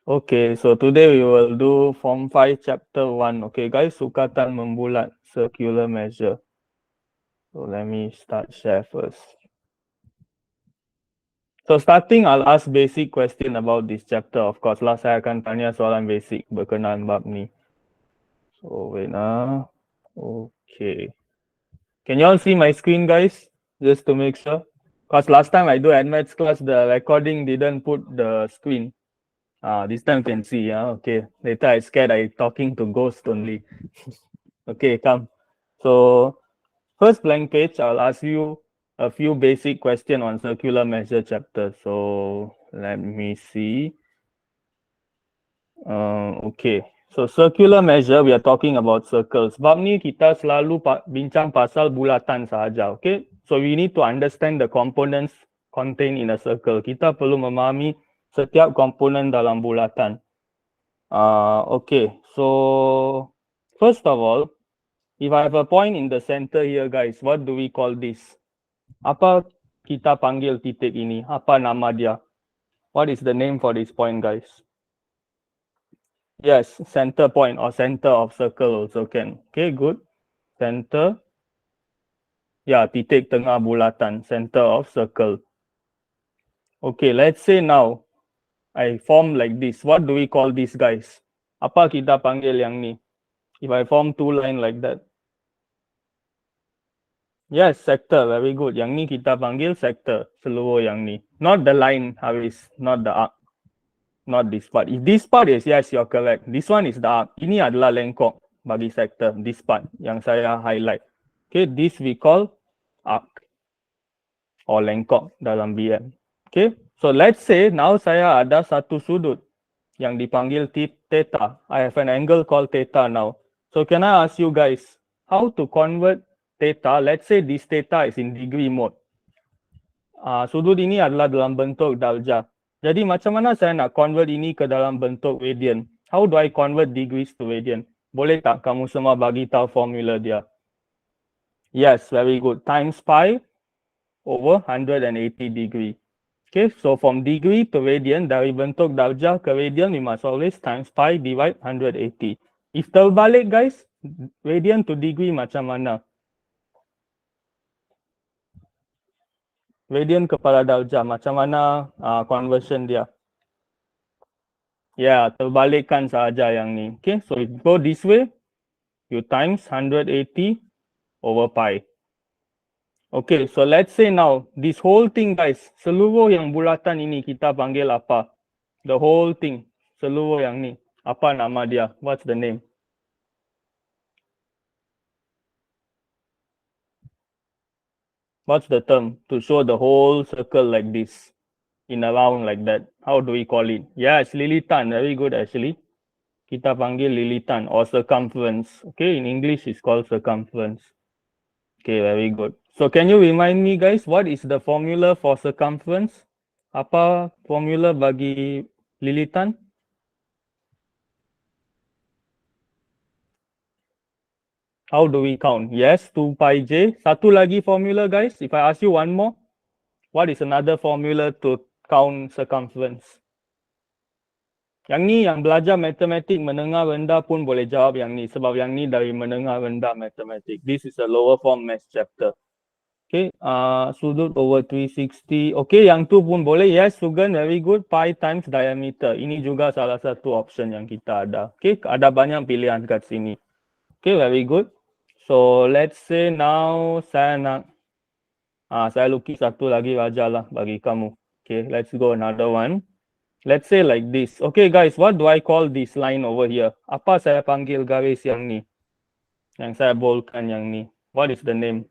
Okay, so today we will do Form 5 Chapter 1. Okay guys, sukatan membulat, circular measure. So let me start share first. So starting, I'll ask basic question about this chapter. Of course lah, saya akan tanya soalan basic berkenaan bab ni. So wait lah. Okay. Can you all see my screen guys? Just to make sure. Because last time I do advanced class, the recording didn't put the screen. This time can see. Okay. Later I scared I talking to ghost only. Okay, come. So first blank page, I'll ask you a few basic questions on circular measure chapter. So let me see. Okay. So circular measure, we are talking about circles. Bab ni kita selalu bincang pasal bulatan sahaja. Okay. So we need to understand the components contained in a circle. Kita perlu memahami setiap komponen dalam bulatan. Okay. So first of all, if I have a point in the center here, guys, what do we call this? Apa kita panggil titik ini? Apa nama dia? What is the name for this point, guys? Yes, center point or center of circle also can. Okay, good. Center. Yeah, titik tengah bulatan, center of circle. Okay, let's say now I form like this. What do we call this, guys? Apa kita panggil yang ni? If I form two line like that. Yes, sector. Very good. Yang ni kita panggil sector. Seluruh yang ni. Not the line, Haris. Not the arc. Not this part. If this part is, yes, you're correct. This one is the arc. Ini adalah lengkok bagi sector. This part yang saya highlight. Okay, this we call arc or lengkok dalam BM. Okay, so let's say now saya ada satu sudut yang dipanggil theta. I have an angle called theta now. So can I ask you guys how to convert theta? Let's say this theta is in degree mode. Sudut ini adalah dalam bentuk darjah. Jadi macam mana saya nak convert ini ke dalam bentuk radian? How do I convert degrees to radian? Boleh tak kamu semua bagi tahu formula dia? Yes, very good. Times pi over 180 degree. Okay, so from degree to radian, dari bentuk darjah ke radian, we must always times pi divide 180. If terbalik guys, radian to degree macam mana? Radian kepada darjah, macam mana conversion dia? Ya, terbalikkan sahaja yang ni. Okay, so if you go this way, you times 180 over pi. Okay, so let's say now, this whole thing guys, seluruh yang bulatan ini kita panggil apa? The whole thing, seluruh yang ni. Apa nama dia? What's the name? What's the term to show the whole circle like this? In a round like that. How do we call it? Yes, lilitan. Very good actually. Kita panggil lilitan or circumference. Okay, in English it's called circumference. Okay, very good. So can you remind me guys, what is the formula for circumference? Apa formula bagi lilitan? How do we count? Yes, 2 pi j. Satu lagi formula guys. If I ask you one more, what is another formula to count circumference? Yang ni yang belajar matematik menengah rendah pun boleh jawab yang ni. Sebab yang ni dari menengah rendah matematik. This is a lower form math chapter. Okay, sudut over 360. Okay, yang tu pun boleh. Yes, Sugan, very good. Pi times diameter. Ini juga salah satu option yang kita ada. Okay, ada banyak pilihan kat sini. Okay, very good. So, let's say now saya nak, saya lukis satu lagi raja lah bagi kamu. Okay, let's go another one. Let's say like this. Okay guys, what do I call this line over here? Apa saya panggil garis yang ni? Yang saya boldkan yang ni. What is the name?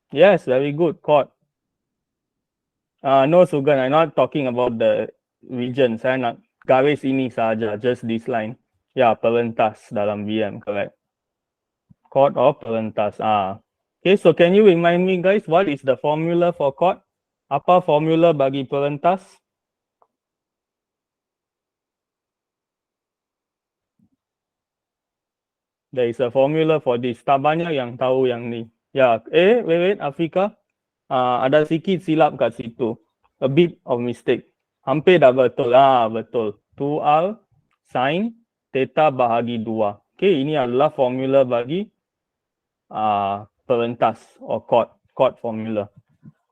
Yes, very good. Chord. No Sugan, I'm not talking about the region. Saya nak garis ini saja, just this line. Ya, perentas dalam VM, correct. Chord or perentas. Okay, so can you remind me guys, what is the formula for chord? Apa formula bagi perentas? There is a formula for this. Tak banyak yang tahu yang ni. Ya, wait, Afrika. Ada sikit silap kat situ. A bit of mistake. Hampir dah betul. Betul. 2R sin theta bahagi 2. Okay, ini adalah formula bagi perentas or chord formula.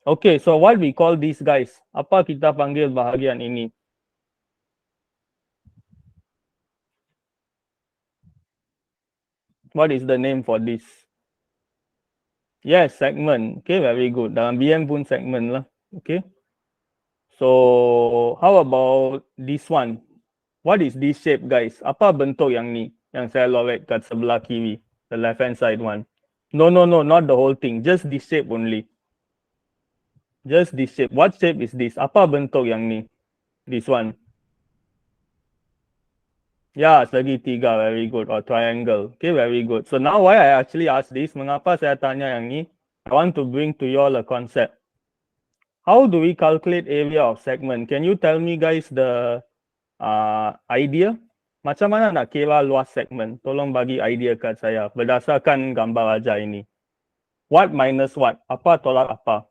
Okay, so what we call these guys? Apa kita panggil bahagian ini? What is the name for this? Yes, segment. Okay, very good. Dalam BM pun segment lah. Okay. So, how about this one? What is this shape, guys? Apa bentuk yang ni? Yang saya lorek kat sebelah kiri. The left hand side one. No, not the whole thing. Just this shape only. Just this shape. What shape is this? Apa bentuk yang ni? This one. Yeah, segitiga. Very good. Or triangle. Okay, very good. So now why I actually ask this? Mengapa saya tanya yang ni? I want to bring to you all a concept. How do we calculate area of segment? Can you tell me guys the idea? Macam mana nak kira luas segmen? Tolong bagi idea kat saya berdasarkan gambar aja ini. What minus what? Apa tolak apa?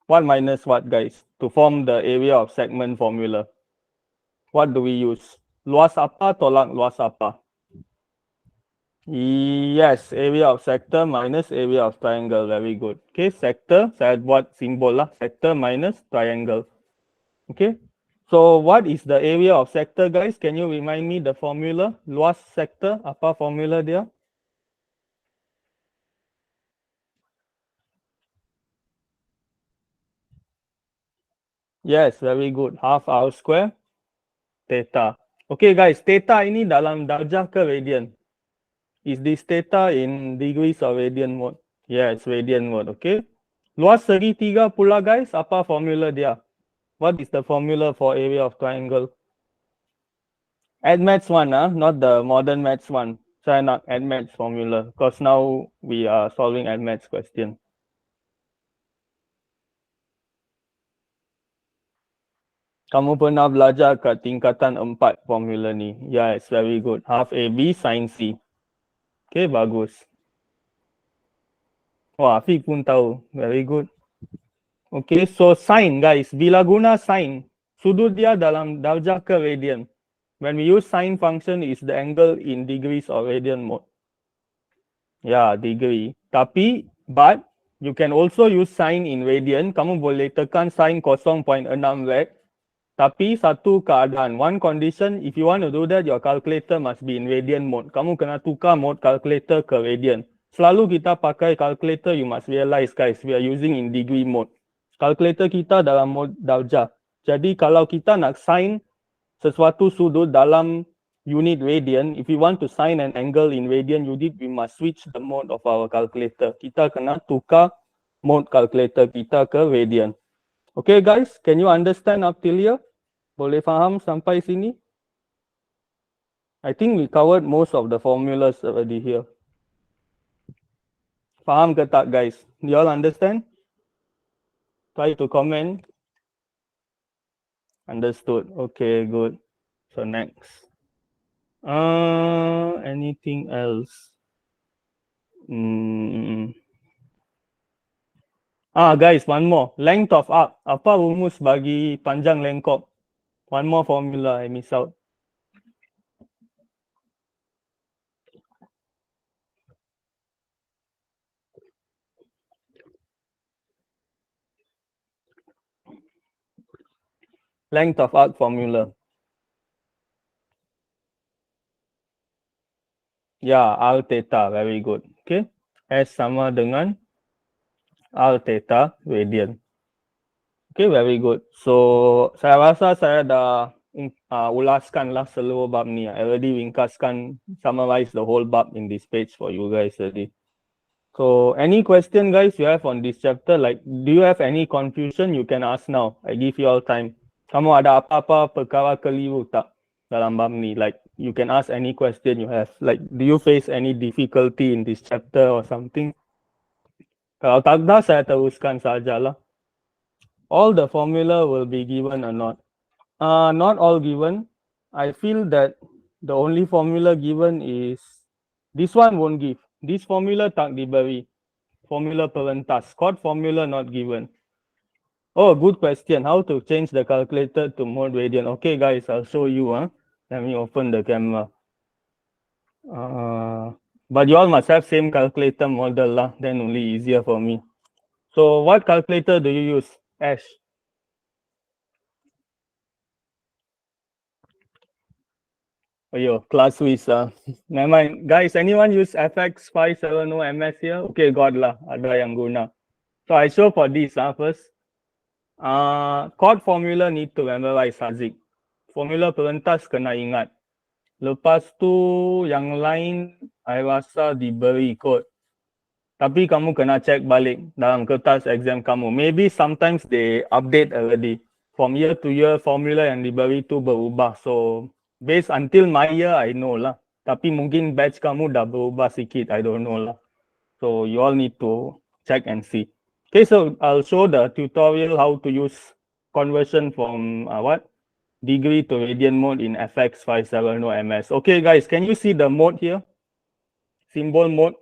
What minus what, guys? To form the area of segment formula. What do we use? Luas apa tolak luas apa? Yes, area of sector minus area of triangle. Very good. Okay, sector, saya buat simbol lah. Sector minus triangle. Okay. So what is the area of sector, guys? Can you remind me the formula? Luas sector, apa formula dia? Yes, very good. Half R square theta. Okay, guys, theta ini dalam darjah ke radian? Is this theta in degrees or radian mode? Yes, radian mode. Okay. Luas segitiga pula, guys, apa formula dia? What is the formula for area of triangle? Add maths one, not the modern maths one. Saya nak add maths formula because now we are solving add maths question. Kamu pernah belajar kat tingkatan 4 formula ni. Yes, very good. Half AB sin C. Okay, bagus. Wah, Afiq pun tahu. Very good. Okay, so sin, guys. Bila guna sin, sudut dia dalam darjah ke radian. When we use sin function, is the angle in degrees or radian mode. Yeah, degree. Tapi, but, you can also use sin in radian. Kamu boleh tekan sin 0.6 rad. Tapi satu keadaan, one condition, if you want to do that, your calculator must be in radian mode. Kamu kena tukar mode calculator ke radian. Selalu kita pakai calculator, you must realize guys, we are using in degree mode. Calculator kita dalam mode darjah. Jadi kalau kita nak sin sesuatu sudut dalam unit radian, if you want to sin an angle in radian unit, we must switch the mode of our calculator. Kita kena tukar mode calculator kita ke radian. Okay guys, can you understand up till here? Boleh faham sampai sini? I think we covered most of the formulas already here. Faham ke tak guys? You all understand? Try to comment. Understood. Okay, good. So next. Anything else? Guys, one more. Length of arc. Apa rumus bagi panjang lengkop? One more formula I miss out. Length of arc formula. Ya, R theta. Very good. Okay. S sama dengan R theta radian. Okay, very good. So, saya rasa saya dah ulaskan lah seluruh bab ni. I already ringkaskan, summarize the whole bab in this page for you guys already. So, any question guys you have on this chapter? Like, do you have any confusion? You can ask now. I give you all time. Kamu ada apa-apa perkara keliru tak dalam bab ni? Like, you can ask any question you have. Like, do you face any difficulty in this chapter or something? Kalau tak ada, saya teruskan sajalah. All the formula will be given or not? Not all given. I feel that the only formula given is this one won't give. This formula tak diberi. Formula perentas. Chord formula not given. Oh, good question. How to change the calculator to mode radian? Okay, guys, I'll show you. Let me open the camera. But you all must have same calculator model lah. Then only easier for me. So what calculator do you use? Ash. Ayo, class Swiss. Never mind. Guys, anyone use FX570 MS here? Okay, got lah. Ada yang guna. So I show for this first. Chord formula need to memorize Haziq. Formula perentas kena ingat. Lepas tu yang lain I rasa diberi kot. Tapi kamu kena check balik dalam kertas exam kamu. Maybe sometimes they update already. From year to year formula yang diberi tu berubah. So based until my year I know lah. Tapi mungkin batch kamu dah berubah sikit. I don't know lah. So you all need to check and see. Okay, so I'll show the tutorial how to use conversion from degree to radian mode in FX570 MS. Okay guys, can you see the mode here? Symbol mode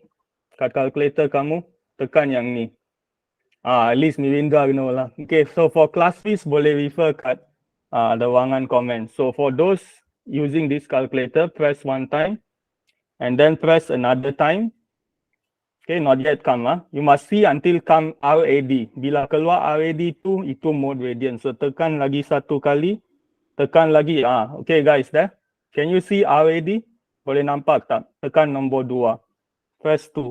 kat calculator kamu, tekan yang ni. At least Mirindra know lah. Okay, so for class fees boleh refer kat the ruangan comment. So for those using this calculator, press one time and then press another time. Okay, not yet come. You must see until come RAD. Bila keluar RAD tu, itu mode radian. So tekan lagi satu kali, tekan lagi. Okay guys, there. Can you see RAD? Boleh nampak tak? Tekan nombor 2. Press 2.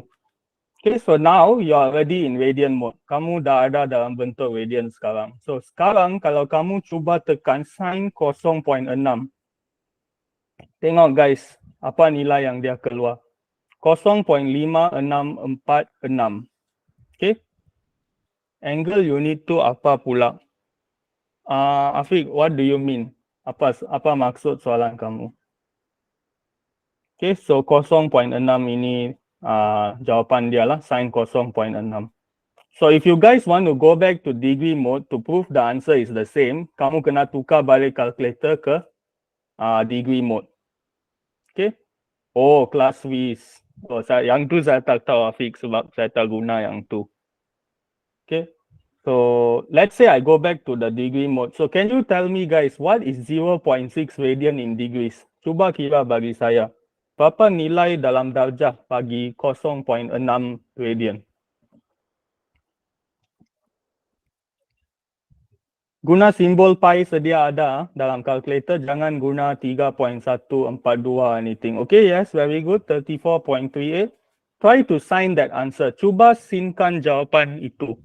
Okay, so now you are already in radian mode. Kamu dah ada dalam bentuk radian sekarang. So sekarang kalau kamu cuba tekan sin 0.6. Tengok guys, apa nilai yang dia keluar. 0.5646. Okay. Angle unit tu apa pula? Afiq, what do you mean? Apa maksud soalan kamu? Okay, so 0.6 ini jawapan dia lah, sin 0.6. So if you guys want to go back to degree mode to prove the answer is the same, kamu kena tukar balik calculator ke degree mode. Okay. Oh, class Swiss. Oh, yang tu saya tak tahu Afiq sebab saya tak guna yang tu. Okay. So let's say I go back to the degree mode. So can you tell me guys, what is 0.6 radian in degrees? Cuba kira bagi saya. Berapa nilai dalam darjah bagi 0.6 radian? Guna simbol pi sedia ada dalam calculator. Jangan guna 3.142 anything. Okay, yes, very good. 34.38. Try to sign that answer. Cuba sinkan jawapan itu.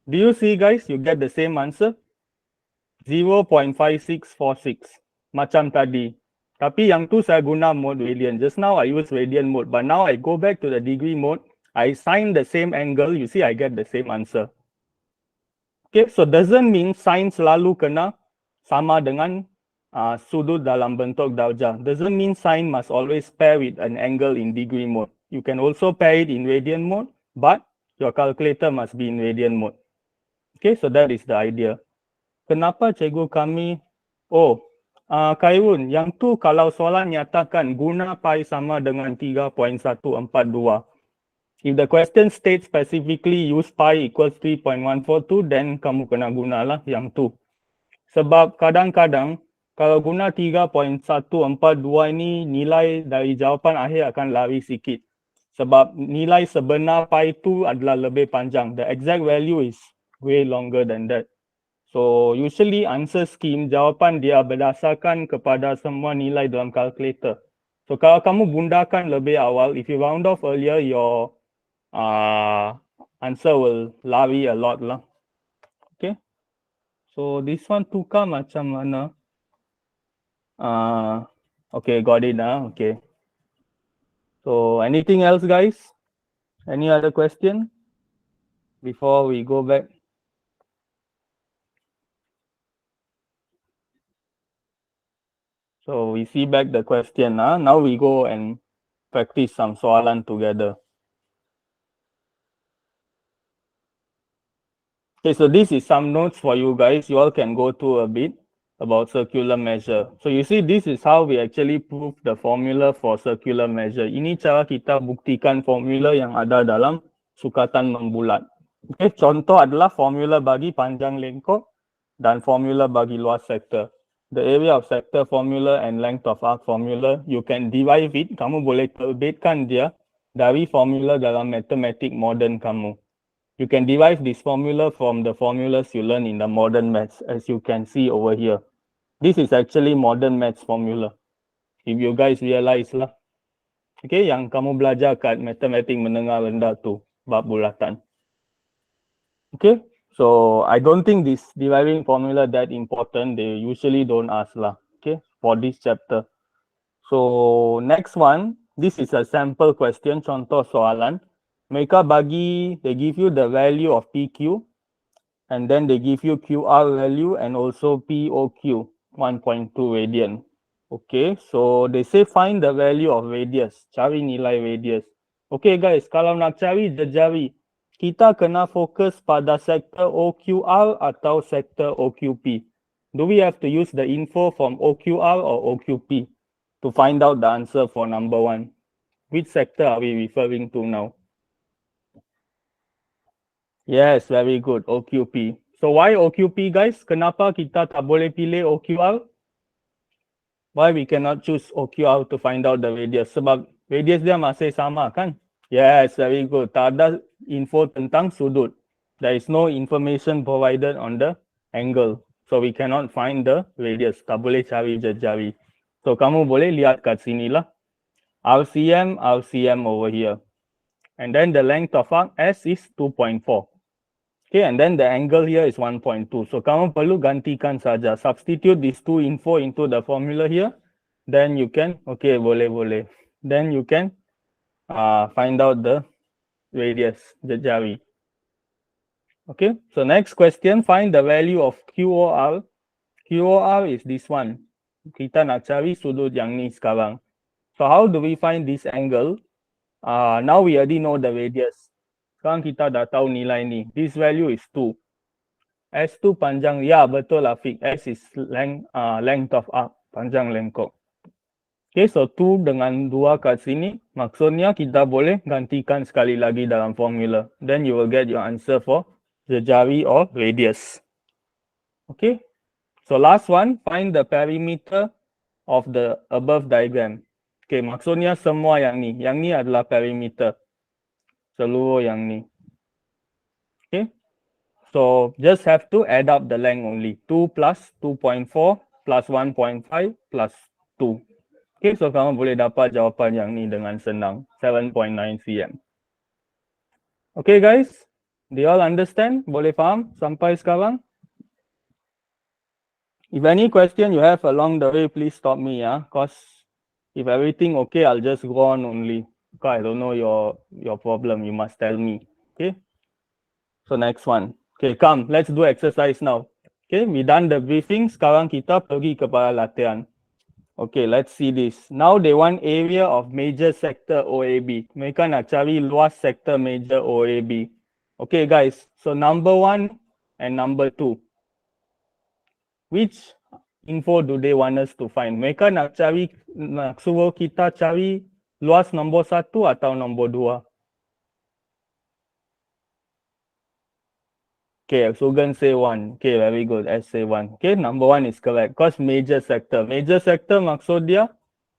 Do you see guys, you get the same answer? 0.5646. Macam tadi. Tapi yang tu saya guna mode radian. Just now I use radian mode. But now I go back to the degree mode. I sign the same angle. You see I get the same answer. Okay, so doesn't mean sin selalu kena sama dengan sudut dalam bentuk darjah. Doesn't mean sin must always pair with an angle in degree mode. You can also pair it in radian mode, but your calculator must be in radian mode. Okay, so that is the idea. Kenapa cikgu kami, Khairun, yang tu kalau soalan nyatakan guna pi sama dengan 3.142. If the question states specifically use pi equals 3.142, then kamu kena gunalah yang tu. Sebab kadang-kadang kalau guna 3.142 ini nilai dari jawapan akhir akan lari sikit. Sebab nilai sebenar pi itu adalah lebih panjang. The exact value is way longer than that. So usually answer scheme jawapan dia berdasarkan kepada semua nilai dalam calculator. So kalau kamu bundakan lebih awal, if you round off earlier, your answer will lari a lot lah. Okay. So this one tukar macam mana? Okay, got it now. Okay. So anything else guys? Any other question before we go back? So we see back the question. Now we go and practice some soalan together. Okay, so this is some notes for you guys. You all can go through a bit. about circular measure. So you see, this is how we actually prove the formula for circular measure. Ini cara kita buktikan formula yang ada dalam sukatan membulat. Okay, contoh adalah formula bagi panjang lengkok dan formula bagi luas sektor. The area of sector formula and length of arc formula, you can derive it. Kamu boleh terbitkan dia dari formula dalam matematik modern kamu. You can derive this formula from the formulas you learn in the modern maths, as you can see over here. This is actually modern maths formula. If you guys realize lah. Okay, yang kamu belajar kat matematik menengah rendah tu, bab bulatan. Okay, so I don't think this deriving formula that important. They usually don't ask lah. Okay, for this chapter. So next one, this is a sample question, contoh soalan. Mereka bagi, they give you the value of PQ, and then they give you QR value and also POQ, 1.2 radian. Okay, so they say find the value of radius, cari nilai radius. Okay guys, kalau nak cari jejari, kita kena fokus pada sektor OQR atau sektor OQP. Do we have to use the info from OQR or OQP to find out the answer for number one? Which sector are we referring to now? Yes, very good, OQP. So why OQP guys? Kenapa kita tak boleh pilih OQR? Why we cannot choose OQR to find out the radius? Sebab radius dia masih sama kan? Yes, very good. Tak ada info tentang sudut. There is no information provided on the angle. So we cannot find the radius. Tak boleh cari jejari. So kamu boleh lihat kat sini lah. RCM, RCM over here. And then the length of arc S is 2.4. Okay, and then the angle here is 1.2. So kamu perlu gantikan saja. Substitute these two info into the formula here. Then you can, okay, boleh. Then you can find out the radius, jejari. Okay, so next question, find the value of QOR. QOR is this one. Kita nak cari sudut yang ni sekarang. So how do we find this angle? Now we already know the radius. Sekarang kita dah tahu nilai ni. This value is 2. S2 panjang, ya betul Afiq. S is length of arc, panjang lengkok. Okay, so 2 dengan 2 kat sini, maksudnya kita boleh gantikan sekali lagi dalam formula. Then you will get your answer for jejari or radius. Okay, so last one, find the perimeter of the above diagram. Okay, maksudnya semua yang ni. Yang ni adalah perimeter. Seluruh yang ni. Okay, so just have to add up the length only. 2 plus 2.4 plus 1.5 plus 2. Okay, so kamu boleh dapat jawapan yang ni dengan senang. 7.9 cm. Okay guys, do you all understand? Boleh faham sampai sekarang? If any question you have along the way, please stop me, because if everything okay, I'll just go on only. I don't know your problem, you must tell me. Okay, so next one. Okay, come, let's do exercise now. Okay, we done the briefing. Sekarang kita pergi kepada latihan. Okay, let's see this. Now they want area of major sector OAB. Mereka nak cari luas sector major OAB. Okay guys, so number 1 and number 2. Which info do they want us to find? Mereka nak suruh kita cari luas nombor 1 atau nombor 2? Okay, Sugan say 1. Okay, very good. S say 1. Okay, number 1 is correct. Because major sector. Major sector maksud dia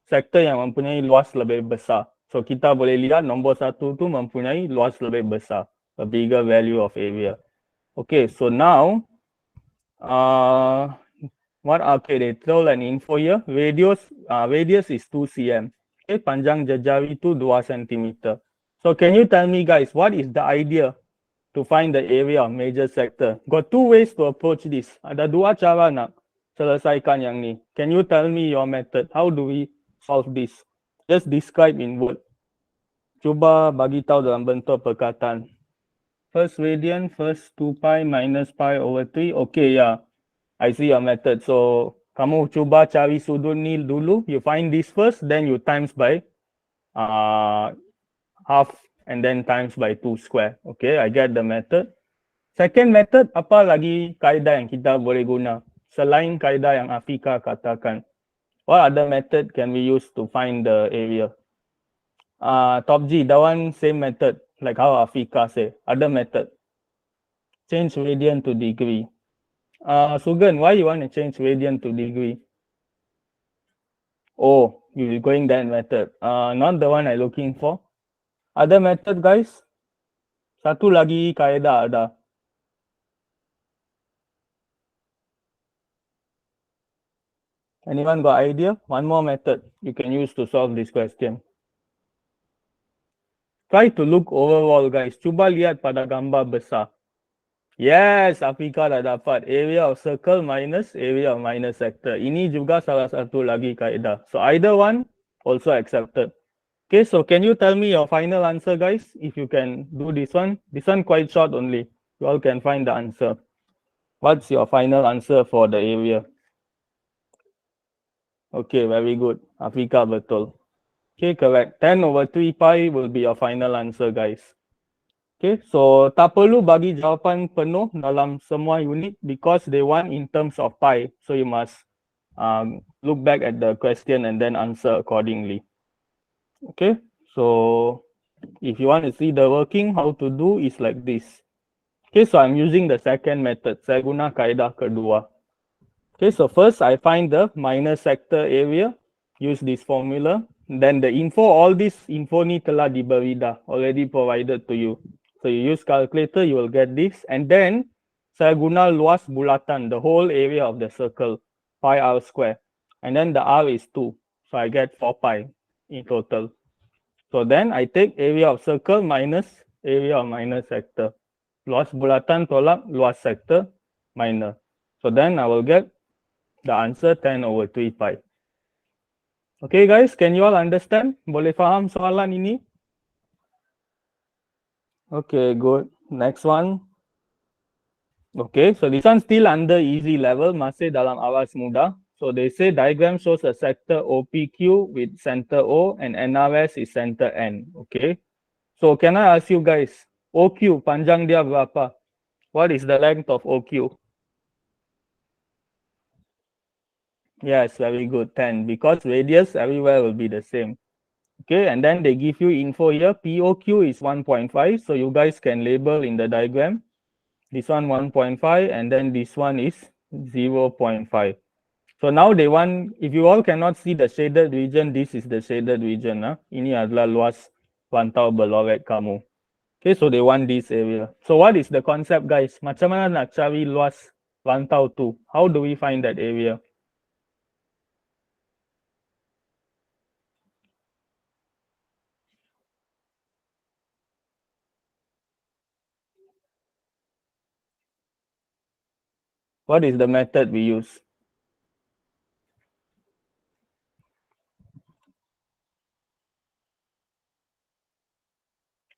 sektor yang mempunyai luas lebih besar. So kita boleh lihat nombor 1 tu mempunyai luas lebih besar. A bigger value of area. Okay, so now they told an info here. Radius is 2 cm. Okay, panjang jejari itu 2 cm. So can you tell me guys, what is the idea to find the area of major sector? Got 2 ways to approach this. Ada 2 cara nak selesaikan yang ni. Can you tell me your method? How do we solve this? Just describe in word. Cuba bagi tahu dalam bentuk perkataan. First radian, first 2 pi minus pi over 3. Okay, yeah. I see your method. So, kamu cuba cari sudut ni dulu. You find this first, then you times by half and then times by 2 square. Okay, I get the method. Second method, apa lagi kaedah yang kita boleh guna? Selain kaedah yang Afika katakan, what other method can we use to find the area? Top G, that one same method, like how Afika say, other method. Change radian to degree. Sugan, why you want to change radian to degree? Oh, you're going that method. Not the one I'm looking for. Other method, guys? Satu lagi kaedah ada. Anyone got idea? One more method you can use to solve this question. Try to look overall, guys. Cuba lihat pada gambar besar. Yes, Afika dah dapat. Area of circle minus area of minor sector. Ini juga salah satu lagi kaedah. So either one also accepted. Okay, so can you tell me your final answer, guys? If you can do this one quite short only. You all can find the answer. What's your final answer for the area? Okay, very good. Afika betul. Okay, correct. 10/3 pi will be your final answer, guys. Okay, so tak perlu bagi jawapan penuh dalam semua unit because they want in terms of pi. So you must look back at the question and then answer accordingly. Okay, so if you want to see the working, how to do is like this. Okay, so I'm using the second method. Saya guna kaedah kedua. Okay, so first I find the minor sector area. Use this formula. Then the info, all this info ni telah diberi dah, already provided to you. So you use calculator, you will get this. And then saya guna luas bulatan, the whole area of the circle, pi r square. And then the r is 2. So I get 4 pi in total. So then I take area of circle minus area of minor sector. Luas bulatan tolak luas sector minor. So then I will get the answer 10/3 pi. Okay guys, can you all understand? Boleh faham soalan ini? Okay, good. Next one. Okay, so this one still under easy level, masih dalam awas mudah. So they say diagram shows a sector OPQ with center O and NRS is center N. Okay, so can I ask you guys, OQ panjang dia berapa? What is the length of OQ? Yes, very good, 10, because radius everywhere will be the same. Okay, and then they give you info here. POQ is 1.5, so you guys can label in the diagram. This one 1.5, and then this one is 0.5. So now they want, if you all cannot see the shaded region, this is the shaded region. Ini adalah luas pantau berlorek kamu. Okay, so they want this area. So what is the concept, guys? Macam mana nak cari luas pantau tu? How do we find that area? What is the method we use?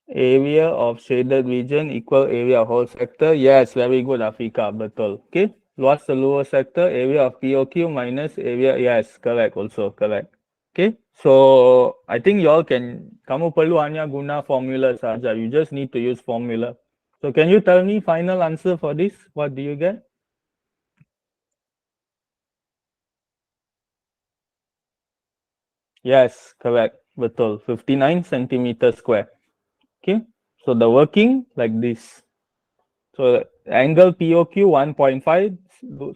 Area of shaded region equal area of whole sector. Yes, very good, Afika. Betul. Okay. Luas seluruh sector, area of POQ minus area. Yes, correct also. Correct. Okay. So, I think you all can, kamu perlu hanya guna formula saja. You just need to use formula. So, can you tell me final answer for this? What do you get? Yes, correct. Betul. 59 centimeter square. Okay. So, the working like this. So angle POQ 1.5,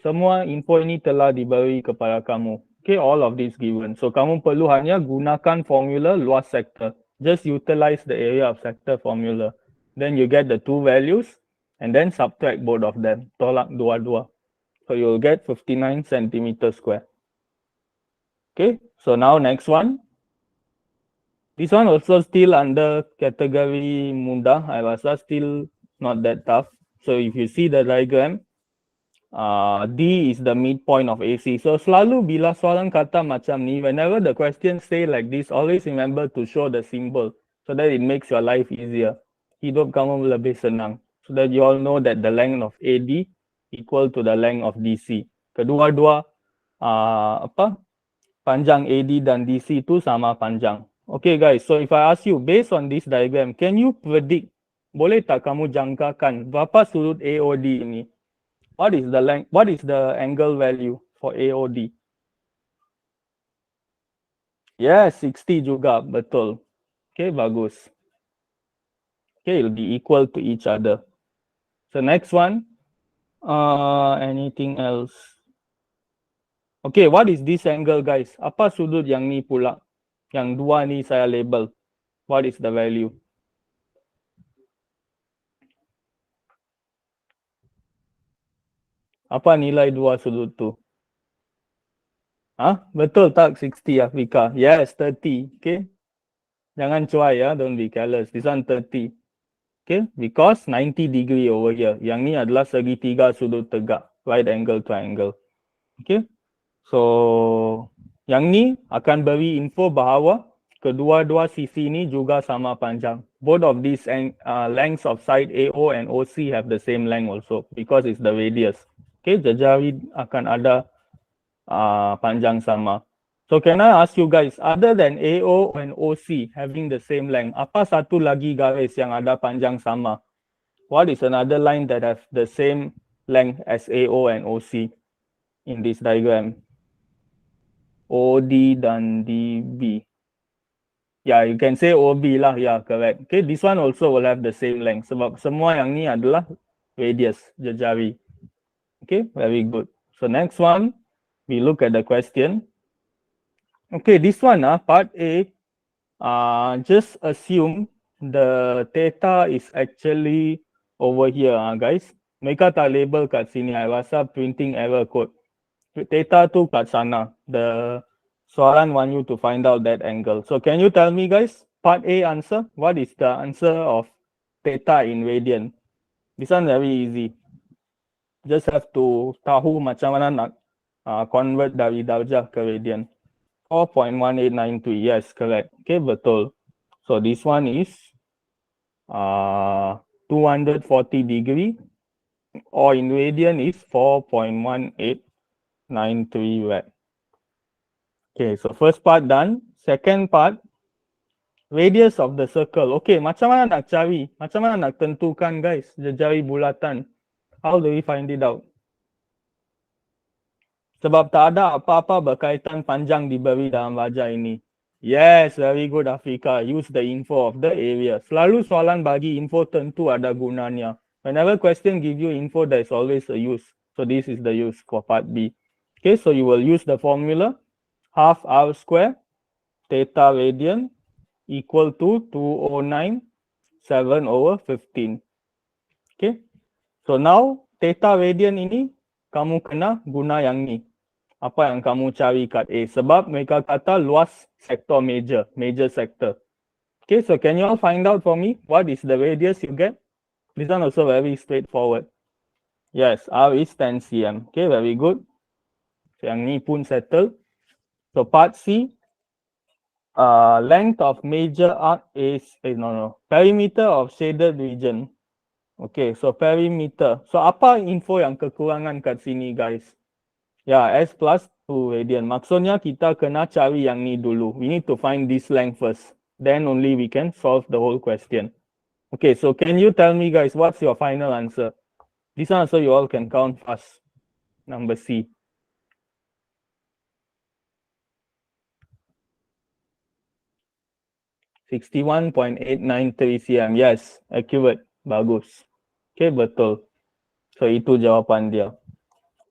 semua info ini telah diberi kepada kamu. Okay, all of this given. So kamu perlu hanya gunakan formula luas sector. Just utilize the area of sector formula. Then you get the two values and then subtract both of them. Tolak dua-dua. So you'll get 59 centimeter square. Okay, so now next one. This one also still under category mudah. I rasa still not that tough. So if you see the diagram, D is the midpoint of AC. So selalu bila soalan kata macam ni, whenever the question say like this, always remember to show the symbol so that it makes your life easier. Hidup kamu lebih senang. So that you all know that the length of AD equal to the length of DC. Kedua-dua panjang AD dan DC itu sama panjang. Okay guys, so if I ask you based on this diagram, can you predict, boleh tak kamu jangkakan berapa sudut AOD ini? What is the length? What is the angle value for AOD? Yes, 60 juga, betul. Okay, bagus. Okay, it'll be equal to each other. So next one, anything else? Okay, what is this angle, guys? Apa sudut yang ni pula? Yang dua ni saya label. What is the value? Apa nilai dua sudut tu? Betul tak 60 Afrika? Yes, 30. Okay. Jangan cuai ya, don't be careless. This one 30. Okay, because 90 degree over here. Yang ni adalah segitiga sudut tegak, right angle triangle. Okay. So, yang ni akan beri info bahawa kedua-dua sisi ni juga sama panjang. Both of these lengths of side AO and OC have the same length also because it's the radius. Okay, jejari akan ada panjang sama. So can I ask you guys, other than AO and OC having the same length, apa satu lagi garis yang ada panjang sama? What is another line that have the same length as AO and OC in this diagram? OD dan DB. Yeah, you can say OB lah. Yeah, correct. Okay, this one also will have the same length. Sebab semua yang ni adalah radius, jejari. Okay, very good. So next one, we look at the question. Okay, this one, part A, just assume the theta is actually over here, guys. Mereka tak label kat sini. I rasa printing error code. Theta tu kat sana. The soalan want you to find out that angle. So can you tell me, guys, part A answer? What is the answer of theta in radian? This one very easy. Just have to tahu macam mana nak convert dari darjah ke radian. 4.1893. Yes, correct. Okay, betul. So this one is 240 degree, or in radian is 4.1893 watt. Okay, so first part done. Second part, radius of the circle. Okay, macam mana nak cari? Macam mana nak tentukan, guys, jejari bulatan? How do we find it out? Sebab tak ada apa-apa berkaitan panjang diberi dalam wajah ini. Yes, very good Afrika. Use the info of the area. Selalu soalan bagi info tentu ada gunanya. Whenever question give you info, there is always a use. So this is the use for part B. Okay, so you will use the formula half r square theta radian equal to 2097/15. Okay, so now theta radian ini kamu kena guna yang ni. Apa yang kamu cari kat A, sebab mereka kata luas sektor major sector. Okay, so can you all find out for me what is the radius you get? This one also very straightforward. Yes, R is 10 cm. Okay, very good. So yang ni pun settle. So part C, length of major arc is perimeter of shaded region. Okay, so perimeter. So apa info yang kekurangan kat sini, guys? Ya, S plus 2 radian. Maksudnya kita kena cari yang ni dulu. We need to find this length first. Then only we can solve the whole question. Okay, so can you tell me, guys, what's your final answer? This answer you all can count fast. Number C. 61.893 cm. Yes, accurate. Bagus. Okay, betul. So itu jawapan dia.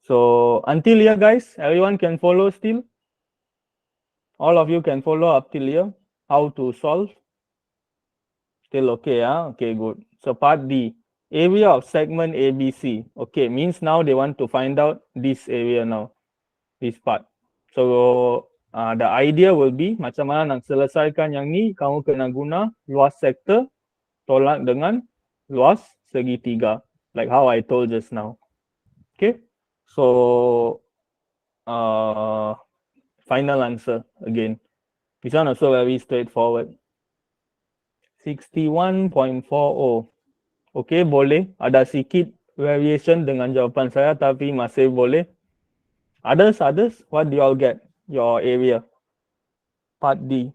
So until here, guys, everyone can follow still? All of you can follow up till here? How to solve? Still okay, Okay, good. So part D, area of segment ABC. Okay, means now they want to find out this area now, this part. So the idea will be macam mana nak selesaikan yang ni, kamu kena guna luas sektor tolak dengan luas segitiga, like how I told just now. Okay, so final answer again. This one also very straightforward. 61.40. Okay, boleh. Ada sikit variation dengan jawapan saya, tapi masih boleh. Others, what do you all get? Your area. Part D.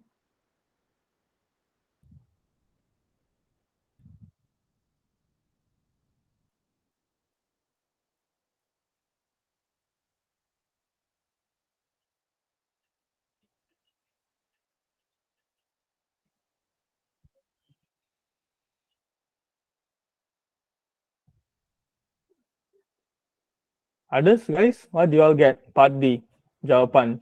Others guys, what do you all get? Part D, jawapan.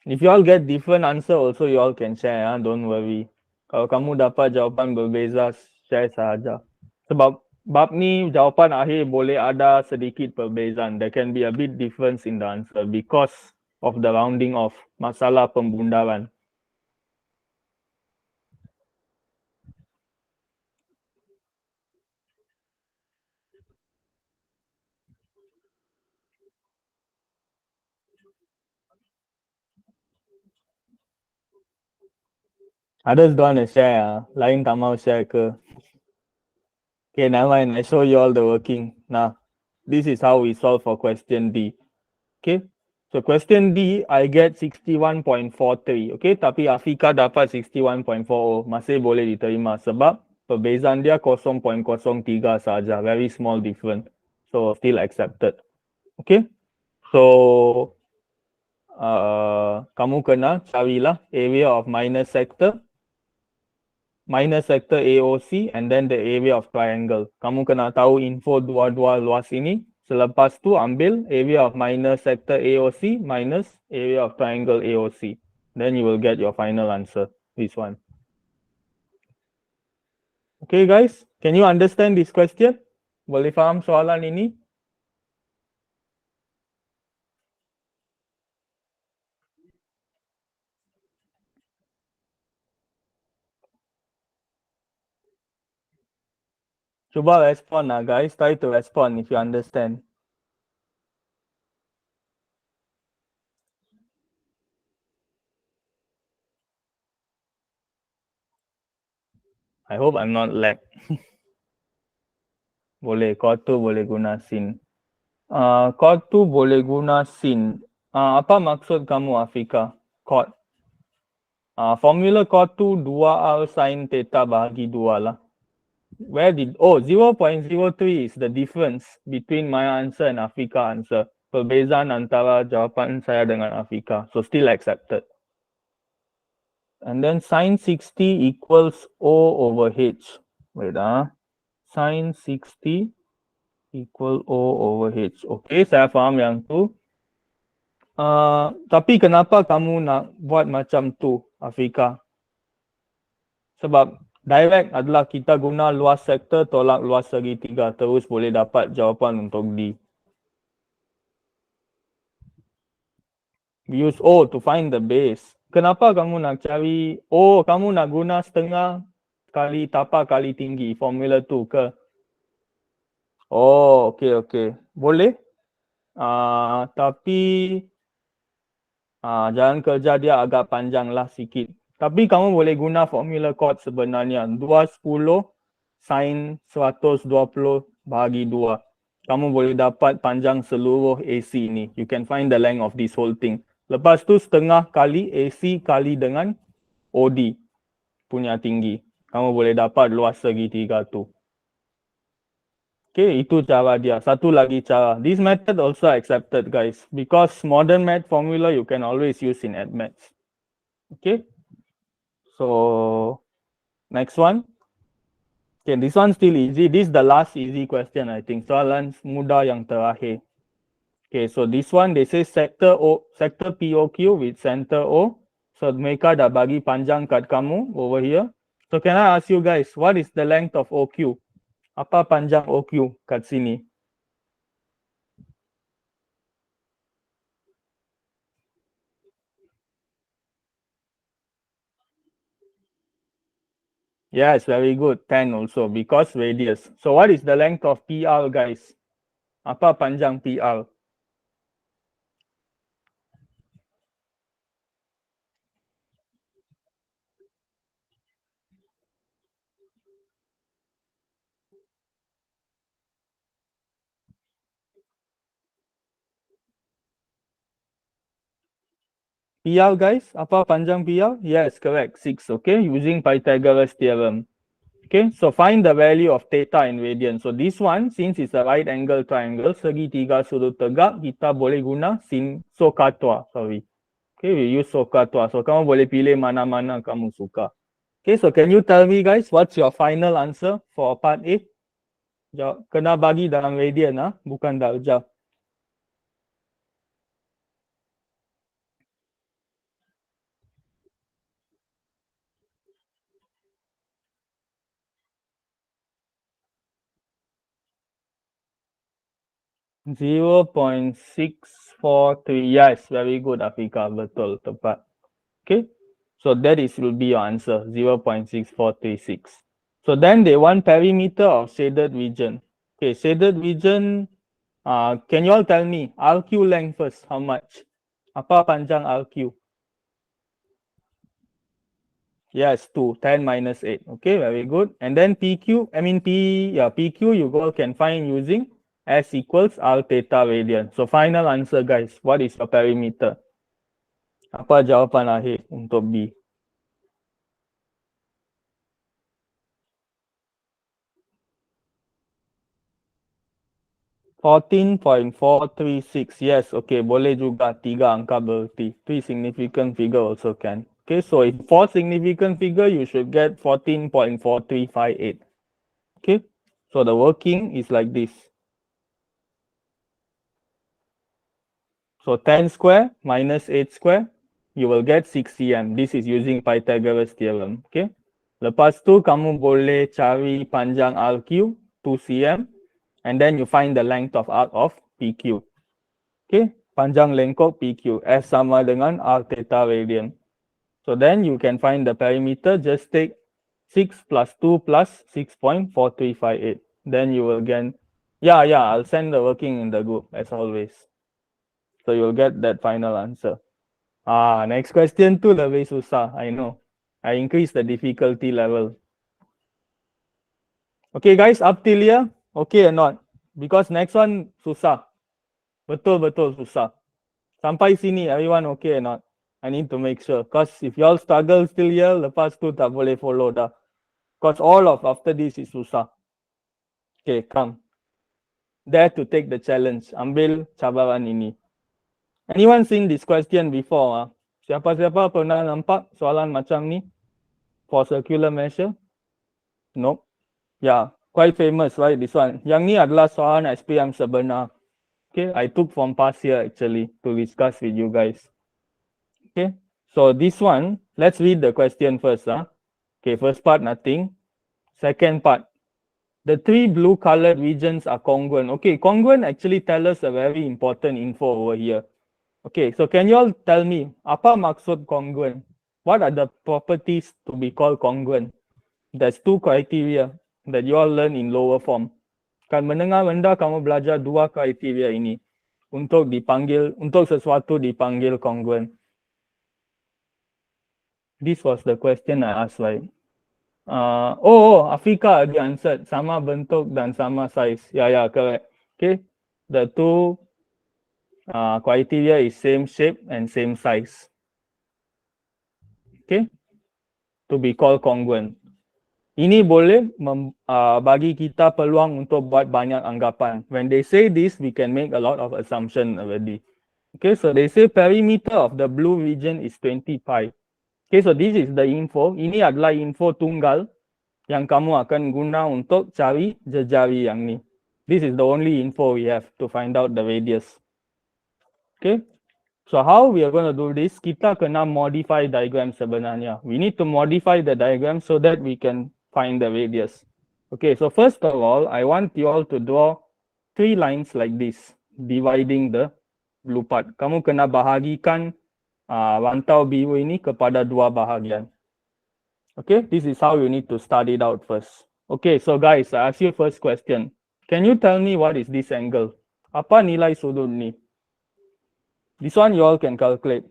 If you all get different answer also, you all can share, don't worry. Kalau kamu dapat jawapan berbeza, share sahaja. Sebab bab ni jawapan akhir boleh ada sedikit perbezaan. There can be a bit difference in the answer because of the rounding off, masalah pembundaran. Others don't want to share, lain tak mau share ke? Okay, never mind. I show you all the working. Now, this is how we solve for question D. Okay, so question D, I get 61.43. Okay, tapi Afika dapat 61.40. Masih boleh diterima sebab perbezaan dia 0.03 saja. Very small difference. So, still accepted. Okay, so kamu kena carilah area of minor sector AOC and then the area of triangle. Kamu kena tahu info dua-dua luas ini. Selepas tu ambil area of minor sector AOC minus area of triangle AOC. Then you will get your final answer. This one. Okay guys, can you understand this question? Boleh faham soalan ini? Cuba respond lah guys. Try to respond if you understand. I hope I'm not lag. Boleh, kau tu boleh guna sin. Kau tu boleh guna sin. Apa maksud kamu Afika? Cot. Formula cot tu 2R sin theta bahagi 2 lah. Where did, 0.03 is the difference between my answer and Afika answer. Perbezaan antara jawapan saya dengan Afika. So still accepted. And then sin 60 equals O over H. Wait, sin 60 equal O over H. Okay, saya faham yang tu. Tapi kenapa kamu nak buat macam tu, Afika? Sebab direct adalah kita guna luas sektor tolak luas segitiga, terus boleh dapat jawapan untuk D. We use O to find the base. Kenapa kamu nak cari O? Kamu nak guna setengah kali tapak kali tinggi, formula tu ke? Oh, okay. Boleh. Tapi jalan kerja dia agak panjang lah sikit. Tapi kamu boleh guna formula chord sebenarnya. 210 sin 120 bahagi 2. Kamu boleh dapat panjang seluruh AC ni. You can find the length of this whole thing. Lepas tu setengah kali AC kali dengan OD punya tinggi. Kamu boleh dapat luas segitiga tu. Okay, itu cara dia. Satu lagi cara. This method also accepted, guys. Because modern math formula you can always use in AdMaths. Okay. So, next one. Okay, this one still easy. This is the last easy question, I think. Soalan mudah yang terakhir. Okay, so this one, they say sector POQ with center O. So, mereka dah bagi panjang kat kamu over here. So, can I ask you guys, what is the length of OQ? Apa panjang OQ kat sini? Yes, very good. 10 also because radius. So what is the length of PR, guys? Apa panjang PR? PR, guys? Apa panjang PR? Yes, correct. 6, okay? Using Pythagoras theorem. Okay, so find the value of theta in radian. So this one, since it's a right angle triangle, segitiga sudut tegak, kita boleh guna sin SOHCAHTOA. Okay, we use SOHCAHTOA. So kamu boleh pilih mana-mana kamu suka. Okay, so can you tell me guys what's your final answer for part A? Kena bagi dalam radian bukan darjah. Zero point 643. Yes, very good Afika, betul, tepat. Okay, so that will be your answer, 0.6436. So then they want perimeter of shaded region. Okay, shaded region, can you all tell me RQ length first, how much? Apa panjang RQ? Yes, 2, 10 minus 8. Okay, very good. And then PQ, PQ you all can find using S equals R theta radian. So final answer guys, what is your perimeter? Apa jawapan akhir untuk B? 14.436. Yes, okay, boleh juga 3 angka berarti. 3 significant figure also can. Okay, so if 4 significant figure, you should get 14.4358. Okay, so the working is like this. So 10 square minus 8 square, you will get 6 cm. This is using Pythagoras theorem. Okay, lepas tu kamu boleh cari panjang RQ 2 cm, and then you find the length of arc of PQ. Okay, panjang lengkok PQ, S sama dengan R theta radian. So then you can find the perimeter, just take 6 plus 2 plus 6.4358. Then you will get, I'll send the working in the group as always. So you'll get that final answer. Next question tu lebih susah, I know. I increase the difficulty level. Okay guys, up till here, okay or not? Because next one susah. Betul-betul susah. Sampai sini, everyone okay or not? I need to make sure. Because if y'all struggle still here, lepas tu tak boleh follow dah. Because all of after this is susah. Okay, come. Dare to take the challenge. Ambil cabaran ini. Anyone seen this question before? Siapa-siapa pernah nampak soalan macam ni? For circular measure? Nope. Yeah, quite famous, right? This one. Yang ni adalah soalan SPM sebenar. Okay, I took from past year actually to discuss with you guys. Okay, so this one, let's read the question first. Okay, first part, nothing. Second part, the 3 blue colored regions are congruent. Okay, congruent actually tell us a very important info over here. Okay, so can you all tell me, apa maksud congruent? What are the properties to be called congruent? There's 2 criteria that you all learn in lower form. Kan mendengar rendah kamu belajar 2 kriteria ini untuk sesuatu dipanggil congruent. This was the question I asked, right? Afika already answered. Sama bentuk dan sama size. Yeah, correct. Okay, the 2 criteria is same shape and same size. Okay, to be called congruent. Ini boleh bagi kita peluang untuk buat banyak anggapan. When they say this, we can make a lot of assumption already. Okay, so they say perimeter of the blue region is 20 pi. Okay, so this is the info. Ini adalah info tunggal yang kamu akan guna untuk cari jejari yang ni. This is the only info we have to find out the radius. Okay, so how we are going to do this? Kita kena modify diagram sebenarnya. We need to modify the diagram so that we can find the radius. Okay, so first of all, I want you all to draw 3 lines like this, dividing the blue part. Kamu kena bahagikan rantau biru ini kepada 2 bahagian. Okay, this is how you need to start it out first. Okay, so guys, I ask you first question. Can you tell me what is this angle? Apa nilai sudut ni? This one you all can calculate.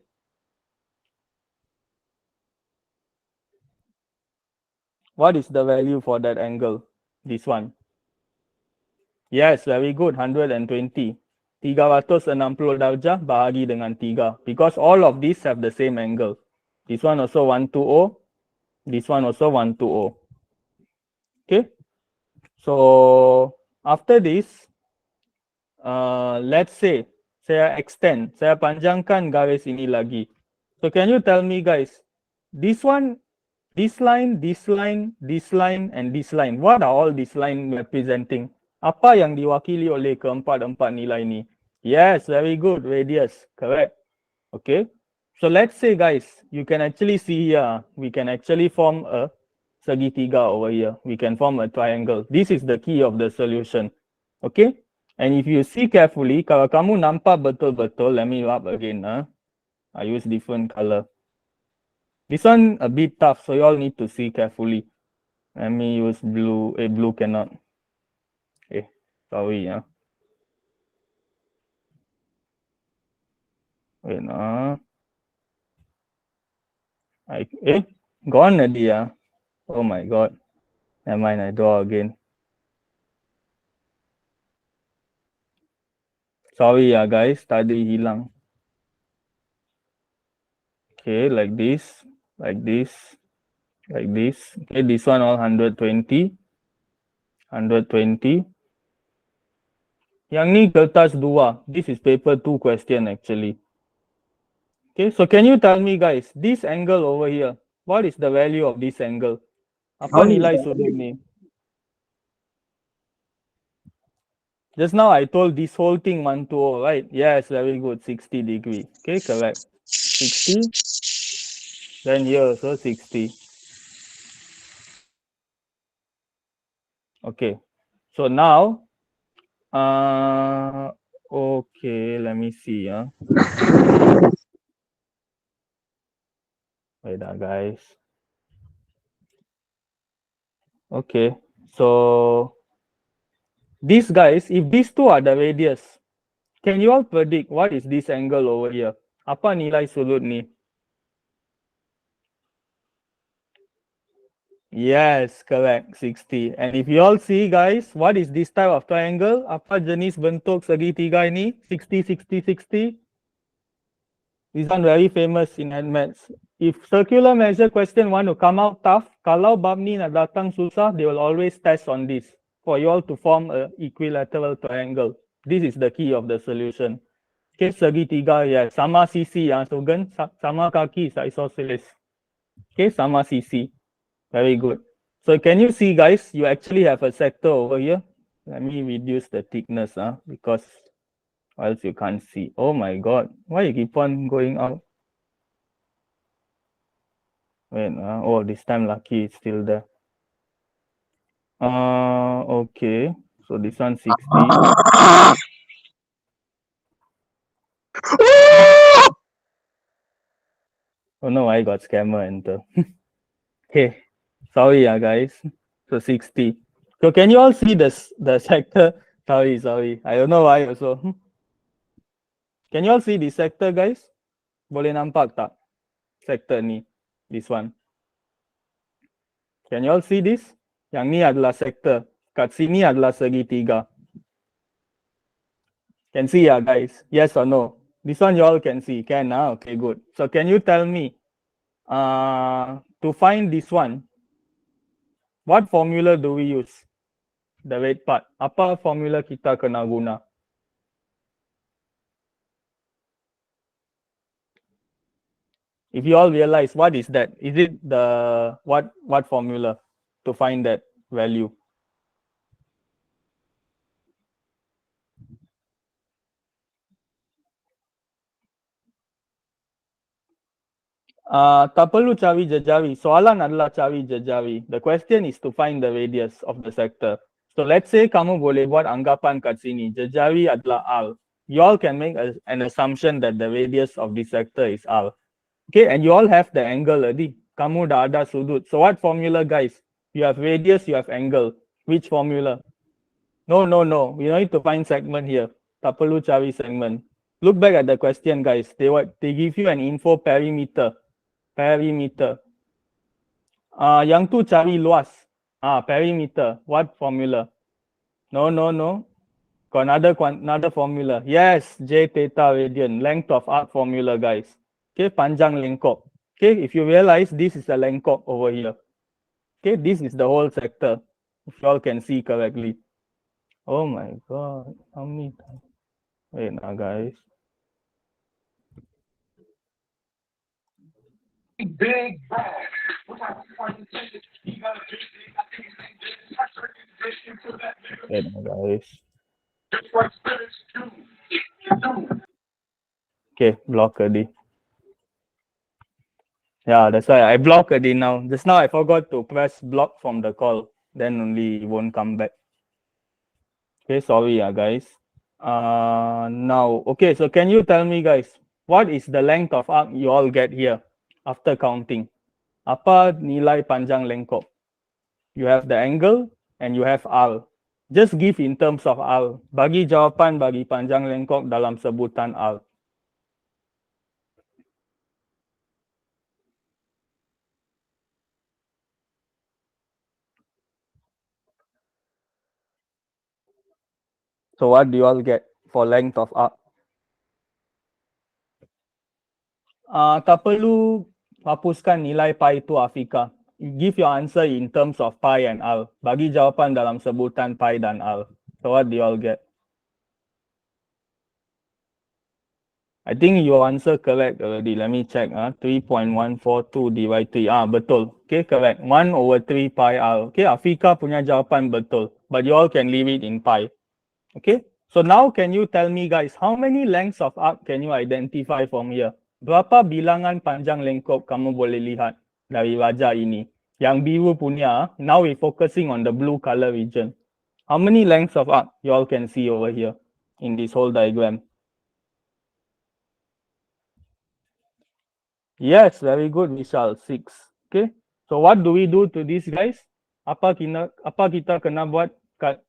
What is the value for that angle? This one. Yes, very good, 120. 360 darjah bahagi dengan 3. Because all of these have the same angle. This one also 120. This one also 120. Okay. So, after this, let's say, saya extend, saya panjangkan garis ini lagi. So, can you tell me guys, this one This line, this line, this line, and this line. What are all these line representing? Apa yang diwakili oleh keempat-empat nilai ni? Yes, very good. Radius, correct. Okay. So let's say, guys, you can actually see here, we can actually form a segitiga over here. We can form a triangle. This is the key of the solution. Okay. And if you see carefully, kalau kamu nampak betul-betul, let me rub again. I use different color. This one a bit tough, so you all need to see carefully. Let me use blue. Blue cannot. Sorry. Wait, gone already. Oh my god. Never mind, I draw again. Sorry guys, tadi hilang. Okay, like this, like this, like this. Okay, this one all 120. 120. Yang ni kertas 2. This is paper 2 question actually. Okay, so can you tell me guys, this angle over here, what is the value of this angle? Apa nilai sudut ni? Just now I told this whole thing 120, right? Yes, very good. 60 degree. Okay, correct. 60. Then here also 60. Okay. So now, okay, let me see. Wait, guys. Okay. So these guys, if these two are the radius, can you all predict what is this angle over here? Apa nilai sudut ni? Yes, correct, 60. And if you all see guys, what is this type of triangle? Apa jenis bentuk segitiga ini? 60, 60, 60. This one very famous in maths. If circular measure question want to come out tough, kalau bab ni nak datang susah, they will always test on this for you all to form a equilateral triangle. This is the key of the solution. Okay, segitiga, yes, sama sisi Sugan, sama kaki isosceles. Okay, sama sisi. Very good. So can you see guys, you actually have a sector over here. Let me reduce the thickness because else you can't see. Oh my god, why you keep on going out? Wait, oh, this time lucky it's still there. Okay, so this one 60. Oh no, I got scammer enter. Okay, sorry guys. So 60. So can you all see this the sector? Sorry. I don't know why also. Can you all see the sector guys? Boleh nampak tak? Sector ni. This one. Can you all see this? Yang ni adalah sector. Kat sini adalah segitiga. Can see guys? Yes or no? This one you all can see. Can okay, good. So can you tell me to find this one, what formula do we use? The red part. Apa formula kita kena guna? If you all realize, what is that? Is it the what formula to find that value? Tak perlu cari jejari. Soalan adalah cari jejari. The question is to find the radius of the sector. So let's say kamu boleh buat anggapan kat sini. Jejari adalah R. You all can make an assumption that the radius of this sector is R. Okay, and you all have the angle already. Kamu dah ada sudut. So what formula guys? You have radius, you have angle. Which formula? No. We need to find segment here. Tak perlu cari segment. Look back at the question guys. They give you an info perimeter. Yang tu cari luas. Perimeter. What formula? No. Got another formula. Yes, J theta radian. Length of arc formula, guys. Okay, panjang lengkok. Okay, if you realize this is a lengkok over here. Okay, this is the whole sector. If you all can see correctly. Oh my god. How many times? Wait now, guys. Big bang. Wait, guys. Okay, block already. Yeah, that's why I block already now. Just now I forgot to press block from the call. Then only it won't come back. Okay, sorry, guys. Now, okay, so can you tell me, guys, what is the length of arc you all get here after counting? Apa nilai panjang lengkop? You have the angle and you have R. Just give in terms of R. Bagi jawapan bagi panjang lengkok dalam sebutan R. So what do you all get for length of arc? Tak perlu hapuskan nilai pi itu, Afika. Give your answer in terms of pi and R. Bagi jawapan dalam sebutan pi dan R. So what do you all get? I think your answer correct already. Let me check. 3.142 divided 3. Betul. Okay, correct. 1 over 3 pi R. Okay, Afika punya jawapan betul. But you all can leave it in pi. Okay. So now can you tell me, guys, how many lengths of arc can you identify from here? Berapa bilangan panjang lengkop kamu boleh lihat dari wajah ini? Yang biru punya, now we're focusing on the blue color region. How many lengths of arc you all can see over here in this whole diagram? Yes, very good, Vishal. 6. Okay. So what do we do to these guys? Apa kita kena buat kat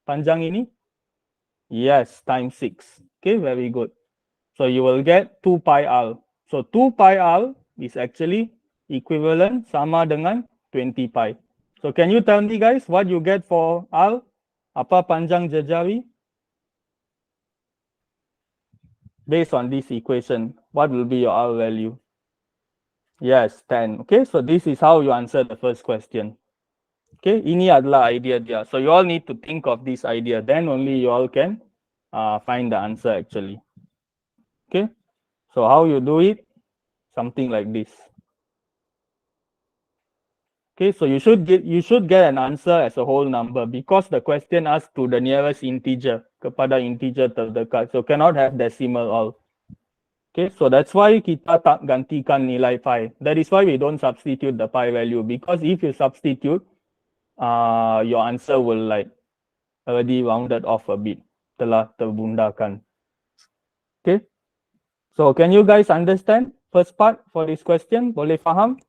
panjang ini? Yes, times 6. Okay, very good. So you will get 2 pi R. So 2 pi R is actually equivalent sama dengan 20 pi. So can you tell me, guys, what you get for R? Apa panjang jejari? Based on this equation, what will be your R value? Yes, 10. Okay, so this is how you answer the first question. Okay, ini adalah idea dia. So you all need to think of this idea. Then only you all can find the answer actually. Okay, so how you do it? Something like this. Okay, so you should get an answer as a whole number because the question asks to the nearest integer, kepada integer terdekat. So cannot have decimal all. Okay, so that's why kita tak gantikan nilai pi. That is why we don't substitute the pi value, because if you substitute, your answer will like already rounded off a bit, telah terbundakan. Okay, so can you guys understand first part for this question? Boleh faham?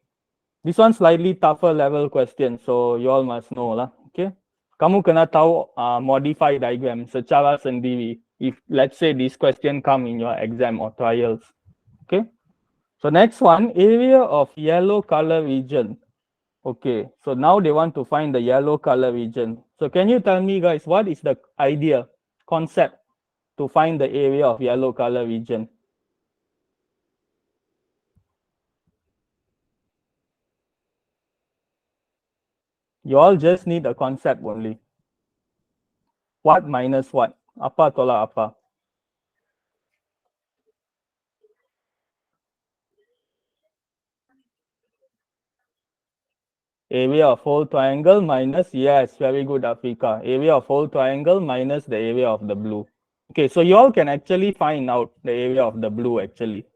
This one slightly tougher level question, so you all must know lah. Okay, kamu kena tahu modify diagram secara sendiri. If let's say this question come in your exam or trials. Okay, so next one, area of yellow color region. Okay, so now they want to find the yellow color region. So can you tell me, guys, what is the idea, concept to find the area of yellow color region? You all just need a concept only. What minus what? Apa tolak apa? Area of whole triangle minus, yes, very good, Africa. Area of whole triangle minus the area of the blue. Okay, so you all can actually find out the area of the blue actually.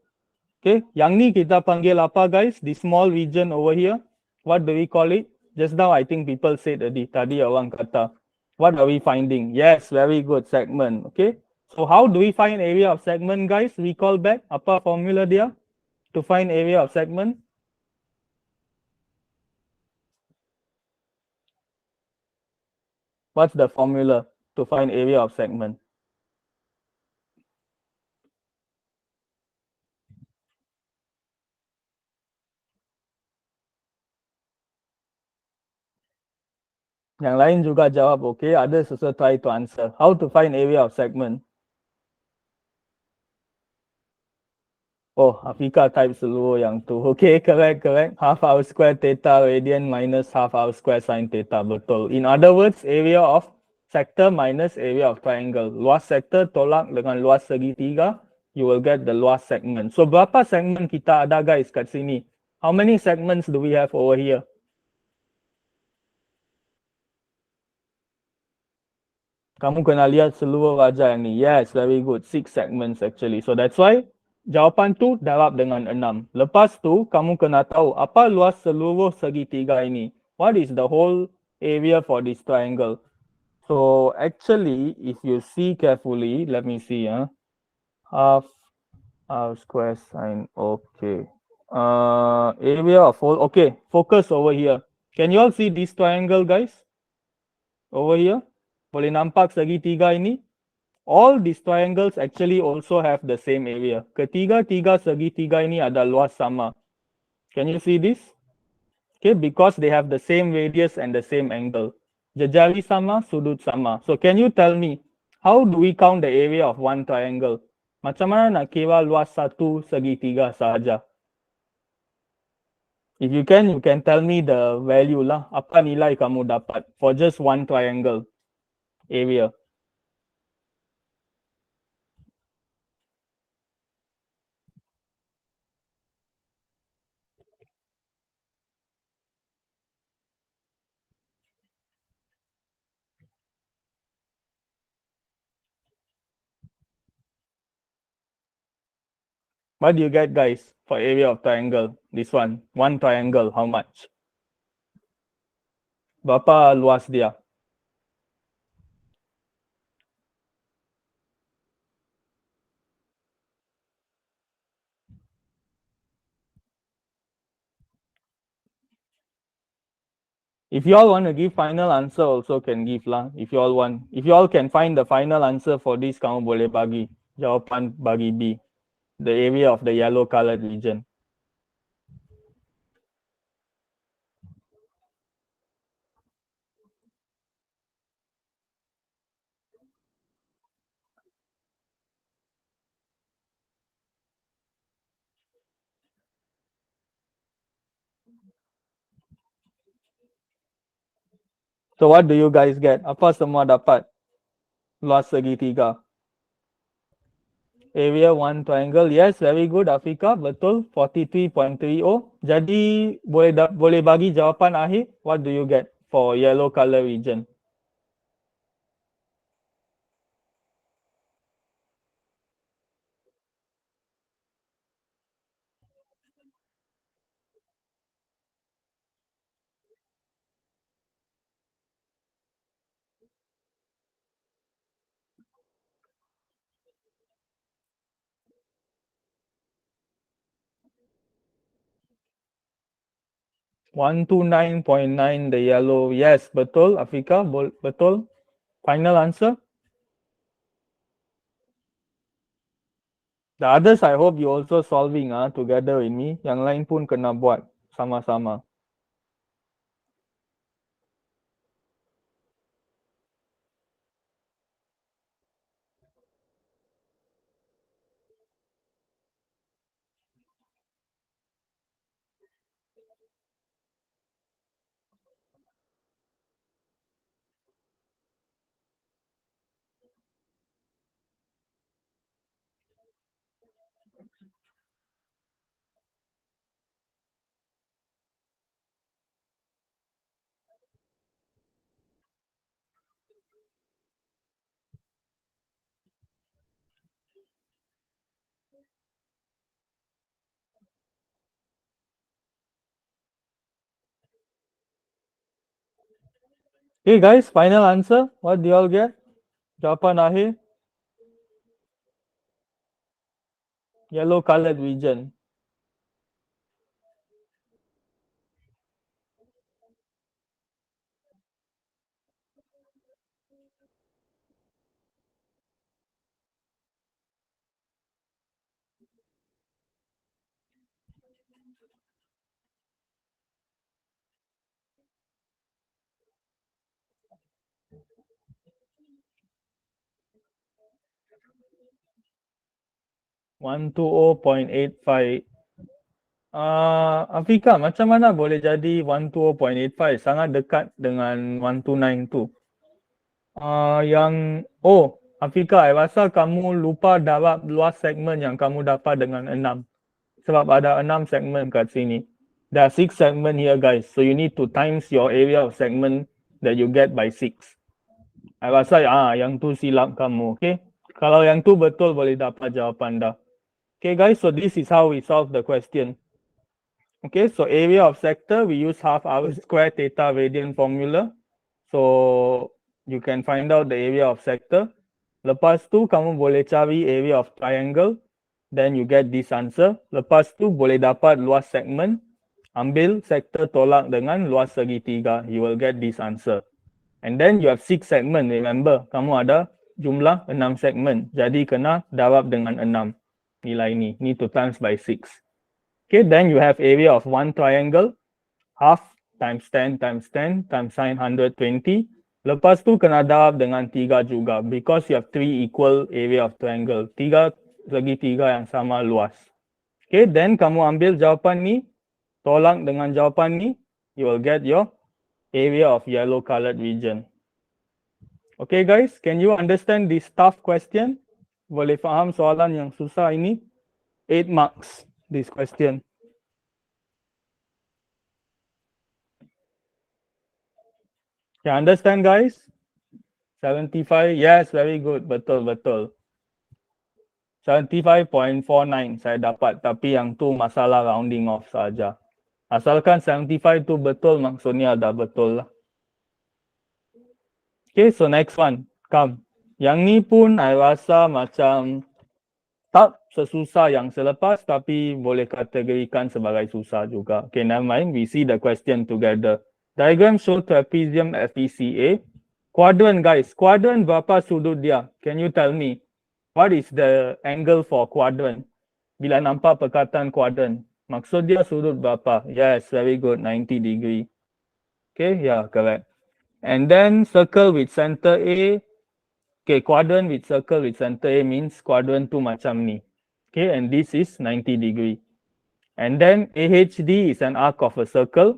Okay, yang ni kita panggil apa, guys? This small region over here, what do we call it? Just now I think people said tadi orang kata. What are we finding? Yes, very good, segment. Okay, so how do we find area of segment, guys? Recall back, apa formula dia to find area of segment? What's the formula to find area of segment? Yang lain juga jawab, okay? Others also try to answer. How to find area of segment? Oh, Afika type seluruh yang tu. Okay, correct. Half R square theta radian minus half R square sin theta. Betul. In other words, area of sector minus area of triangle. Luas sector tolak dengan luas segitiga, you will get the luas segment. So, berapa segment kita ada, guys, kat sini? How many segments do we have over here? Kamu kena lihat seluruh wajah yang ni. Yes, very good. 6 segments actually. So that's why jawapan tu darab dengan 6. Lepas tu, kamu kena tahu apa luas seluruh segitiga ini. What is the whole area for this triangle? So actually, if you see carefully, let me see. Half square sine. Okay. Area of whole. Okay, focus over here. Can you all see this triangle, guys? Over here. Boleh nampak segitiga ini? All these triangles actually also have the same area. Ketiga-tiga segitiga ini ada luas sama. Can you see this? Okay, because they have the same radius and the same angle. Jejari sama, sudut sama. So can you tell me, how do we count the area of one triangle? Macam mana nak kira luas satu segitiga sahaja? If you can tell me the value lah. Apa nilai kamu dapat for just one triangle area? What do you get, guys, for area of triangle? This one triangle, how much? Berapa luas dia? If you all want to give final answer, also can give lah. If you all want, if you all can find the final answer for this, kamu boleh bagi jawapan bagi B, the area of the yellow colored region. So what do you guys get? Apa semua dapat? Luas segitiga. Area one triangle. Yes, very good Afika, betul 43.30. Jadi boleh bagi jawapan akhir. What do you get for yellow color region? $129.9 the yellow. Yes, betul Afika, betul. Final answer. The others, I hope you also solving together with me. Yang lain pun kena buat sama-sama. Okay guys, final answer. What do you all get? Jawapan akhir. Yellow colored region. $120.85. Afika, macam mana boleh jadi 120.85? Sangat dekat dengan 129 tu. Afika, I rasa kamu lupa darab luas segmen yang kamu dapat dengan 6. Sebab ada 6 segmen kat sini. There are 6 segments here, guys. So you need to times your area of segment that you get by 6. I rasa yang tu silap kamu, okay? Kalau yang tu betul, boleh dapat jawapan dah. Okay, guys, so this is how we solve the question. Okay, so area of sector, we use half r square theta radian formula. So you can find out the area of sector. Lepas tu, kamu boleh cari area of triangle. Then you get this answer. Lepas tu, boleh dapat luas segmen. Ambil sektor tolak dengan luas segitiga. You will get this answer. And then you have 6 segment. Remember, kamu ada jumlah 6 segmen. Jadi kena darab dengan 6 nilai ni. Need to times by 6. Okay, then you have area of one triangle. Half times 10 times 10 times sin 120. Lepas tu kena darab dengan 3 juga. Because you have 3 equal area of triangle. 3 segitiga yang sama luas. Okay, then kamu ambil jawapan ni. Tolak dengan jawapan ni. You will get your area of yellow colored region. Okay guys, can you understand this tough question? Boleh faham soalan yang susah ini? 8 marks, this question. You understand guys? 75, yes, very good, betul. 75.49 saya dapat, tapi yang tu masalah rounding off saja. Asalkan 75 tu betul, maksudnya dah betul lah. Okay, so next one, come. Yang ni pun I rasa macam tak sesusah yang selepas, tapi boleh kategorikan sebagai susah juga. Okay, never mind, we see the question together. Diagram show trapezium FECA. Quadrant guys, quadrant berapa sudut dia? Can you tell me? What is the angle for quadrant? Bila nampak perkataan quadrant, maksud dia sudut berapa? Yes, very good, 90 degree. Okay, yeah, correct. And then circle with center A. Okay, quadrant with circle with center A means quadrant tu macam ni. Okay, and this is 90 degree. And then AHD is an arc of a circle.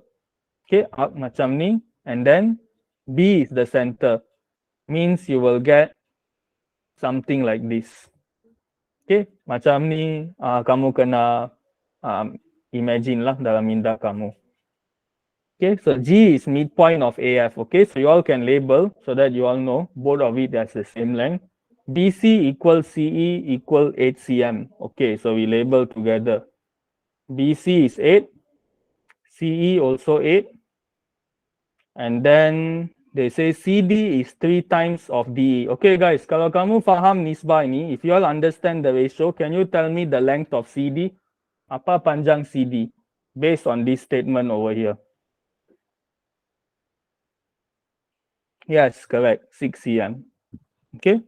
Okay, arc macam ni. And then B is the center. Means you will get something like this. Okay, macam ni kamu kena imagine lah dalam minda kamu. Okay, so G is midpoint of AF. Okay, so you all can label so that you all know both of it has the same length. BC equals CE equal 8 cm. Okay, so we label together. BC is 8, CE also 8, and then they say CD is 3 times of DE. Okay guys, kalau kamu faham nisbah ini, if you all understand the ratio, can you tell me the length of CD? Apa panjang CD? Based on this statement over here. Yes, correct, 6 cm. Okay.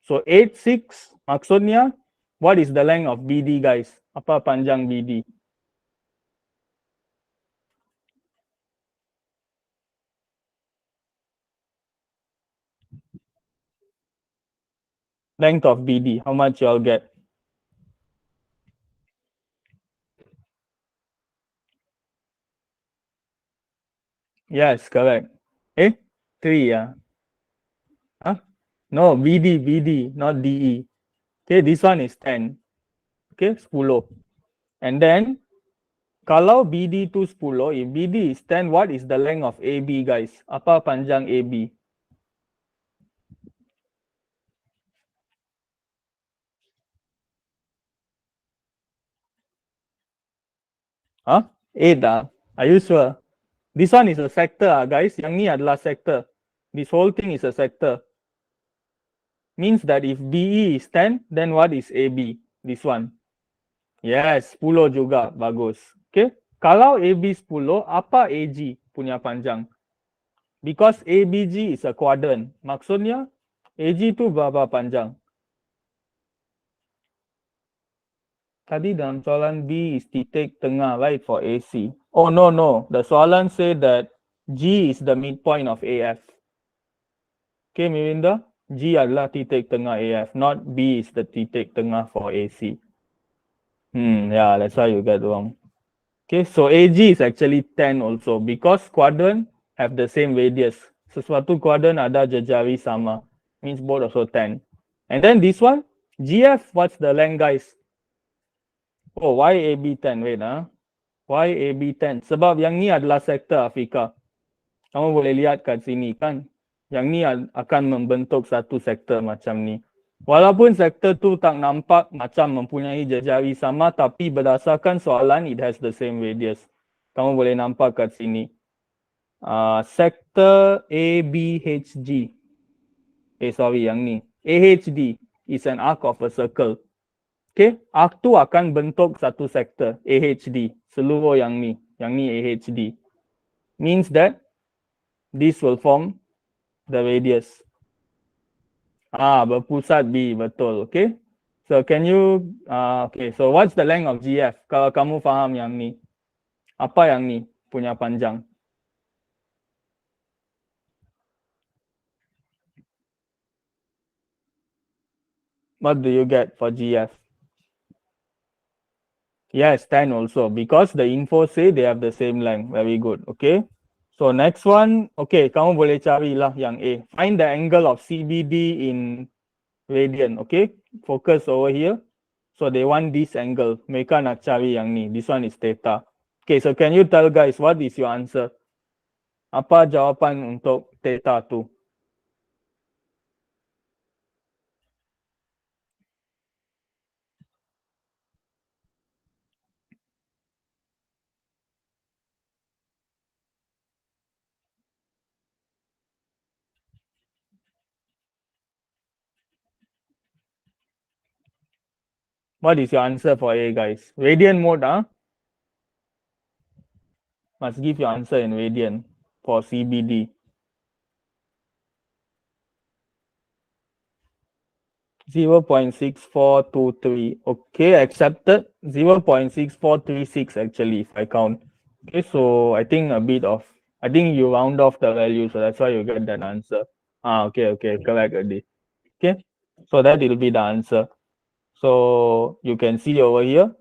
So 8, 6, maksudnya, what is the length of BD guys? Apa panjang BD? Length of BD, how much you all get? Yes, correct. 3, yeah. Huh? No, BD, not DE. Okay, this one is 10. Okay, 10. And then, kalau BD tu 10, if BD is 10, what is the length of AB guys? Apa panjang AB? Huh? 8 Are you sure? This one is a sector guys. Yang ni adalah sector. This whole thing is a sector. Means that if BE is 10, then what is AB? This one. Yes, 10 juga. Bagus. Okay. Kalau AB 10, apa AG punya panjang? Because ABG is a quadrant. Maksudnya, AG tu berapa panjang? Tadi dalam soalan B is titik tengah, right, for AC. Oh, no. The soalan say that G is the midpoint of AF. Okay, Mirinda? G adalah titik tengah AF, not B is the titik tengah for AC. Yeah, that's why you get wrong. Okay, so AG is actually 10 also because quadrant have the same radius. Sesuatu quadrant ada jejari sama, means both also 10. And then this one, GF, what's the length guys? Oh, why AB 10? Wait, Why AB10? Sebab yang ni adalah sektor Afrika. Kamu boleh lihat kat sini kan. Yang ni akan membentuk satu sektor macam ni. Walaupun sektor tu tak nampak macam mempunyai jejari sama, tapi berdasarkan soalan, it has the same radius. Kamu boleh nampak kat sini. Sektor ABHG. Yang ni. AHD is an arc of a circle. Okay, arc tu akan bentuk satu sektor AHD. Seluruh yang ni AHD. Means that this will form the radius. Berpusat B, betul. Okay. So can you, okay, so what's the length of GF? Kalau kamu faham yang ni. Apa yang ni punya panjang? What do you get for GF? Yes, 10 also, because the info say they have the same length. Very good. Okay. So next one, okay, kamu boleh carilah yang A. Find the angle of CBD in radian. Okay, focus over here. So they want this angle. Mereka nak cari yang ni. This one is theta. Okay, so can you tell guys what is your answer? Apa jawapan untuk theta tu? What is your answer for A, guys? Radian mode, must give your answer in radian for CBD. 0.6423. Okay, accepted. 0.6436 actually, if I count. Okay, so I think I think you round off the value, so that's why you get that answer. Okay, correct already. Okay, so that will be the answer. So you can see over here.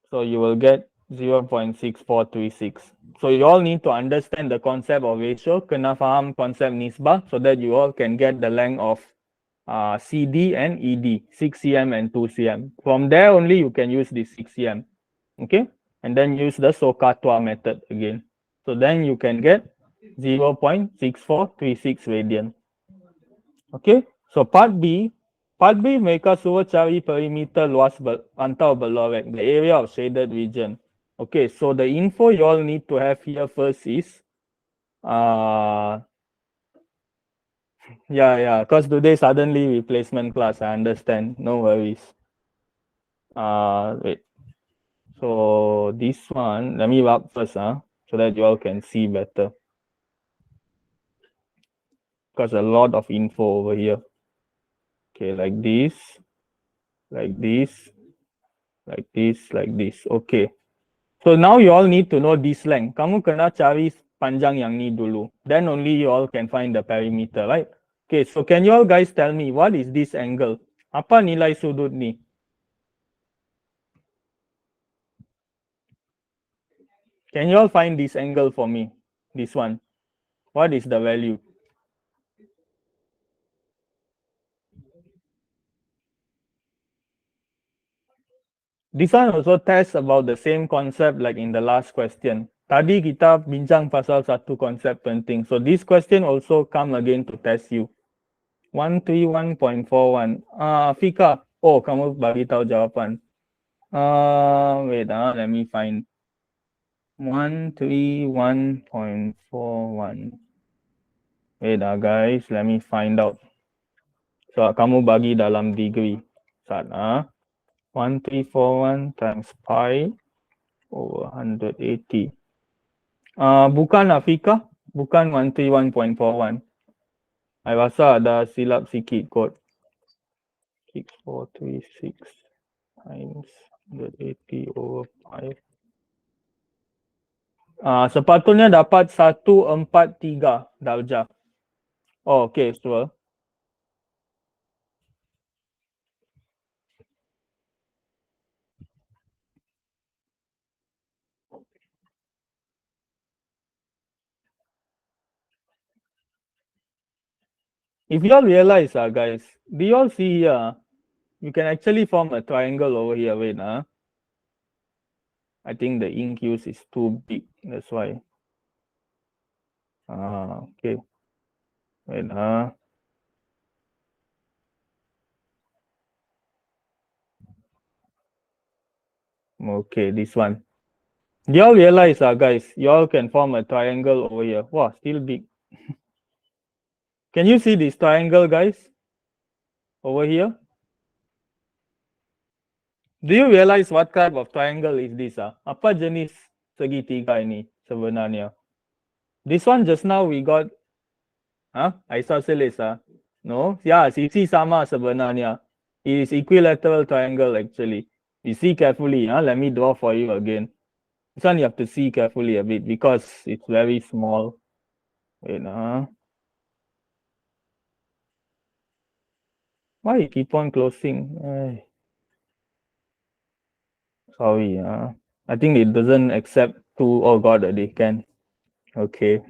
So you will get 0.6436. So you all need to understand the concept of ratio. Kena faham concept nisbah so that you all can get the length of CD and ED, 6 cm and 2 cm. From there only you can use this 6 cm. Okay, and then use the Sokatwa method again. So then you can get 0.6436 radian. Okay, so part B mereka suruh cari perimeter luas pantau berlorek, the area of shaded region. Okay, so the info you all need to have here first is because today suddenly replacement class, I understand, no worries. Wait, so this one, let me rub first, so that you all can see better, because a lot of info over here. Okay, like this, like this, like this, like this. Okay, so now you all need to know this length. Kamu kena cari panjang yang ni dulu, then only you all can find the perimeter, right? Okay, so can you all guys tell me what is this angle? Apa nilai sudut ni? Can you all find this angle for me? This one. What is the value? This one also tests about the same concept like in the last question. Tadi kita bincang pasal satu konsep penting. So this question also come again to test you. 131.41. Fika. Oh, kamu bagi tahu jawapan. Wait, let me find. 131.41. Wait, guys, let me find out. So kamu bagi dalam degree. Saat 1341 times pi over 180. Bukan Afika, bukan 131.41. I rasa ada silap sikit kot. 6436 times 180 over 5. Sepatutnya dapat 143 darjah. Oh, okay, sure. If you all realize, guys, do you all see here? You can actually form a triangle over here. Wait, I think the ink use is too big. That's why. Okay. Wait, okay, this one. Y'all realize, guys, y'all can form a triangle over here. Wow, still big. Can you see this triangle, guys? Over here? Do you realize what type of triangle is this? Apa jenis segitiga ini sebenarnya? This one just now we got, isosceles. No, yeah, sisi sama sebenarnya. It is equilateral triangle actually. You see carefully, let me draw for you again. This one you have to see carefully a bit because it's very small. Wait, why you keep on closing? Sorry, I think it doesn't accept two. Oh god, they can. Okay.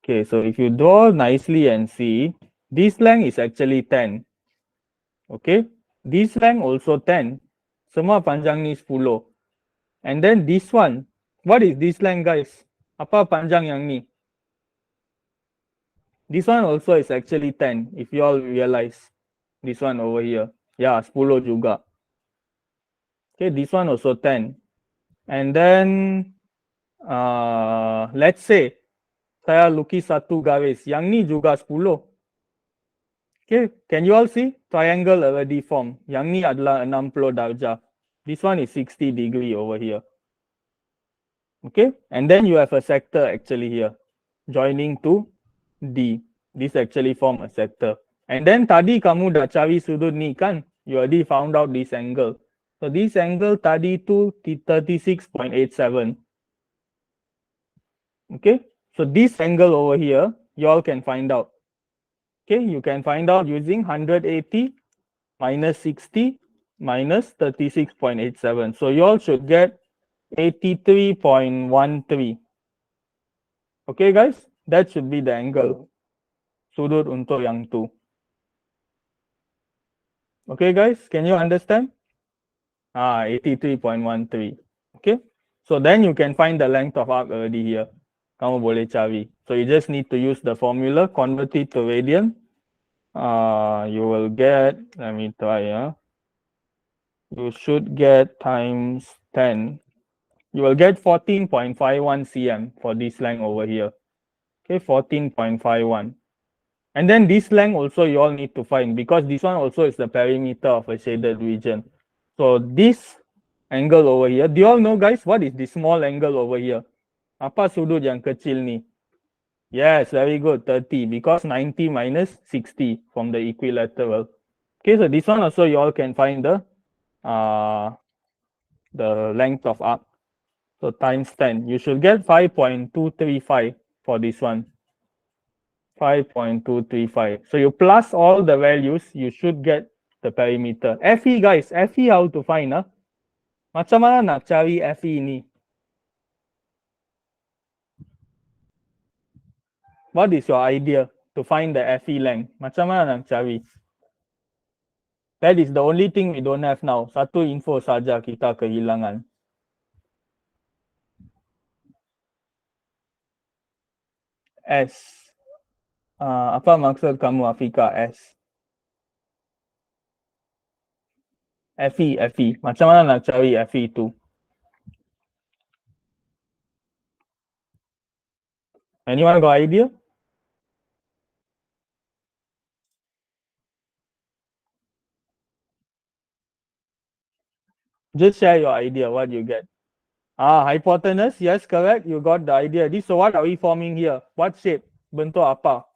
Okay, so if you draw nicely and see, this length is actually 10. Okay, this length also 10. Semua panjang ni 10. And then this one, what is this length, guys? Apa panjang yang ni? This one also is actually 10, if you all realize. This one over here. Yeah, 10 juga. Okay, this one also 10. And then, let's say, saya lukis satu garis. Yang ni juga 10. Okay, can you all see? Triangle already formed. Yang ni adalah 60 darjah. This one is 60 degree over here. Okay, and then you have a sector actually here. Joining to D. This actually form a sector. And then tadi kamu dah cari sudut ni kan? You already found out this angle. So this angle tadi tu 36.87. Okay, so this angle over here, you all can find out. Okay, you can find out using 180 minus 60 minus 36.87. So you all should get 83.13. Okay guys, that should be the angle. Sudut untuk yang tu. Okay guys, can you understand? 83.13. Okay, so then you can find the length of arc already here. Kamu boleh cari. So you just need to use the formula, convert it to radian. You will get, let me try. You should get times 10. You will get 14.51 cm for this length over here. Okay, 14.51. And then this length also you all need to find because this one also is the perimeter of a shaded region. So this angle over here, do you all know guys what is this small angle over here? Apa sudut yang kecil ni? Yes, very good, 30 because 90 minus 60 from the equilateral. Okay, so this one also you all can find the length of arc. So times 10, you should get 5.235 for this one. 5.235. So you plus all the values, you should get the perimeter. FE guys, FE how to find? Macam mana nak cari FE ni? What is your idea to find the FE length? Macam mana nak cari? That is the only thing we don't have now. Satu info saja kita kehilangan. S. Apa maksud kamu Afika S? FE. Macam mana nak cari FE tu? Anyone got idea? Just share your idea, what you get. Hypotenuse, yes, correct. You got the idea. So what are we forming here? What shape? Bentuk apa?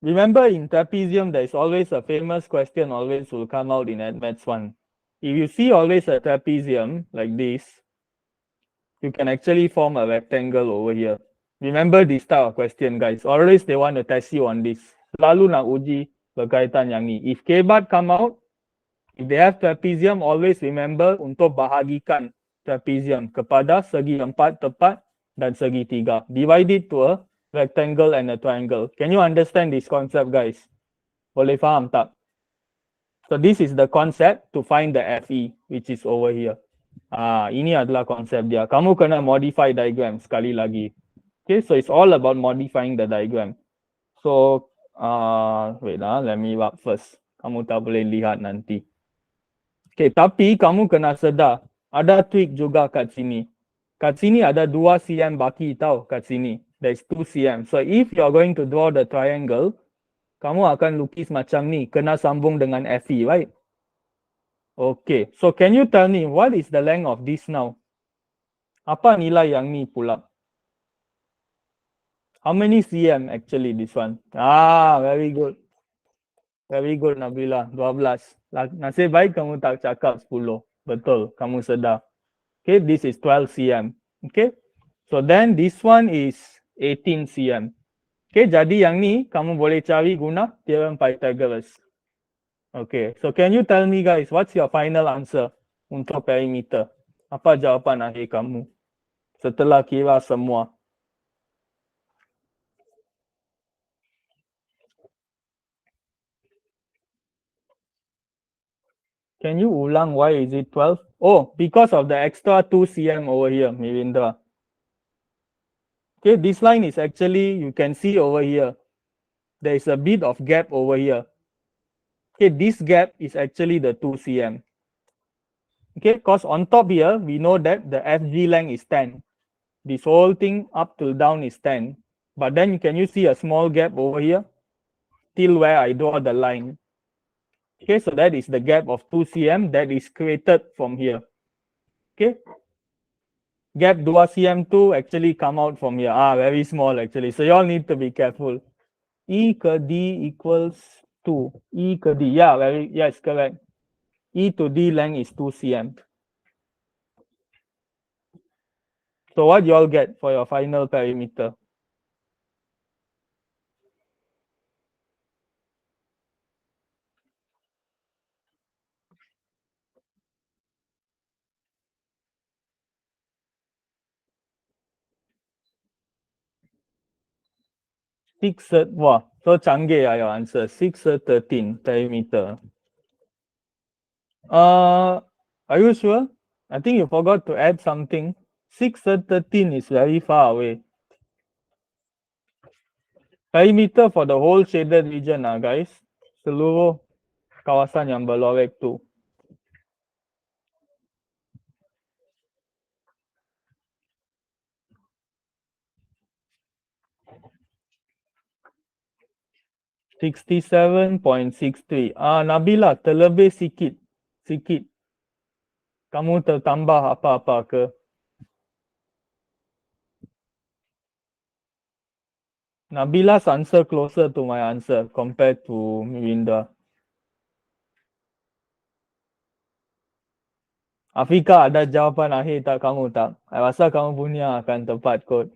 Remember in trapezium, there is always a famous question always will come out in Admaths 1. If you see always a trapezium like this, you can actually form a rectangle over here. Remember this type of question, guys. Always they want to test you on this. Selalu nak uji berkaitan yang ni. If K-bar come out, if they have trapezium, always remember untuk bahagikan trapezium kepada segi empat tepat dan segitiga. Divide it to a rectangle and a triangle. Can you understand this concept, guys? Boleh faham tak? So this is the concept to find the FE, which is over here. Ini adalah konsep dia. Kamu kena modify diagram sekali lagi. Okay, so it's all about modifying the diagram. So, wait lah, let me wrap first. Kamu tak boleh lihat nanti. Okay, tapi kamu kena sedar, ada trick juga kat sini. Kat sini ada 2 cm baki tau kat sini. There's 2 cm. So if you're going to draw the triangle, kamu akan lukis macam ni, kena sambung dengan FE, right? Okay, so can you tell me what is the length of this now? Apa nilai yang ni pula? How many cm actually this one? Very good. Very good, Nabila. 12. Nasib baik kamu tak cakap 10. Betul, kamu sedar. Okay, this is 12 cm. Okay, so then this one is 18 cm. Okay, jadi yang ni kamu boleh cari guna theorem Pythagoras. Okay, so can you tell me guys, what's your final answer untuk perimeter? Apa jawapan akhir kamu setelah kira semua? Can you ulang why is it 12? Oh, because of the extra 2 cm over here, Mirindra. Okay, this line is actually, you can see over here, there is a bit of gap over here. Okay, this gap is actually the 2 cm. Okay, because on top here, we know that the FG length is 10. This whole thing up till down is 10. But then can you see a small gap over here? Till where I draw the line. Okay, so that is the gap of 2 cm that is created from here. Okay, gap 2 cm to actually come out from here. Very small actually. So you all need to be careful. E ke D equals 2. E ke D. Yes, correct. E to D length is 2 cm. So what you all get for your final perimeter? Wow, so canggih your answer. 613 perimeter. Are you sure? I think you forgot to add something. 613 is very far away. Perimeter for the whole shaded region, guys. Seluruh kawasan yang berlorek tu. (67.63). Nabila, terlebih sikit. Kamu tertambah apa-apa ke? Nabila's answer closer to my answer compared to Mirinda. Afika, ada jawapan akhir tak kamu tak? Saya rasa kamu punya akan tepat kot.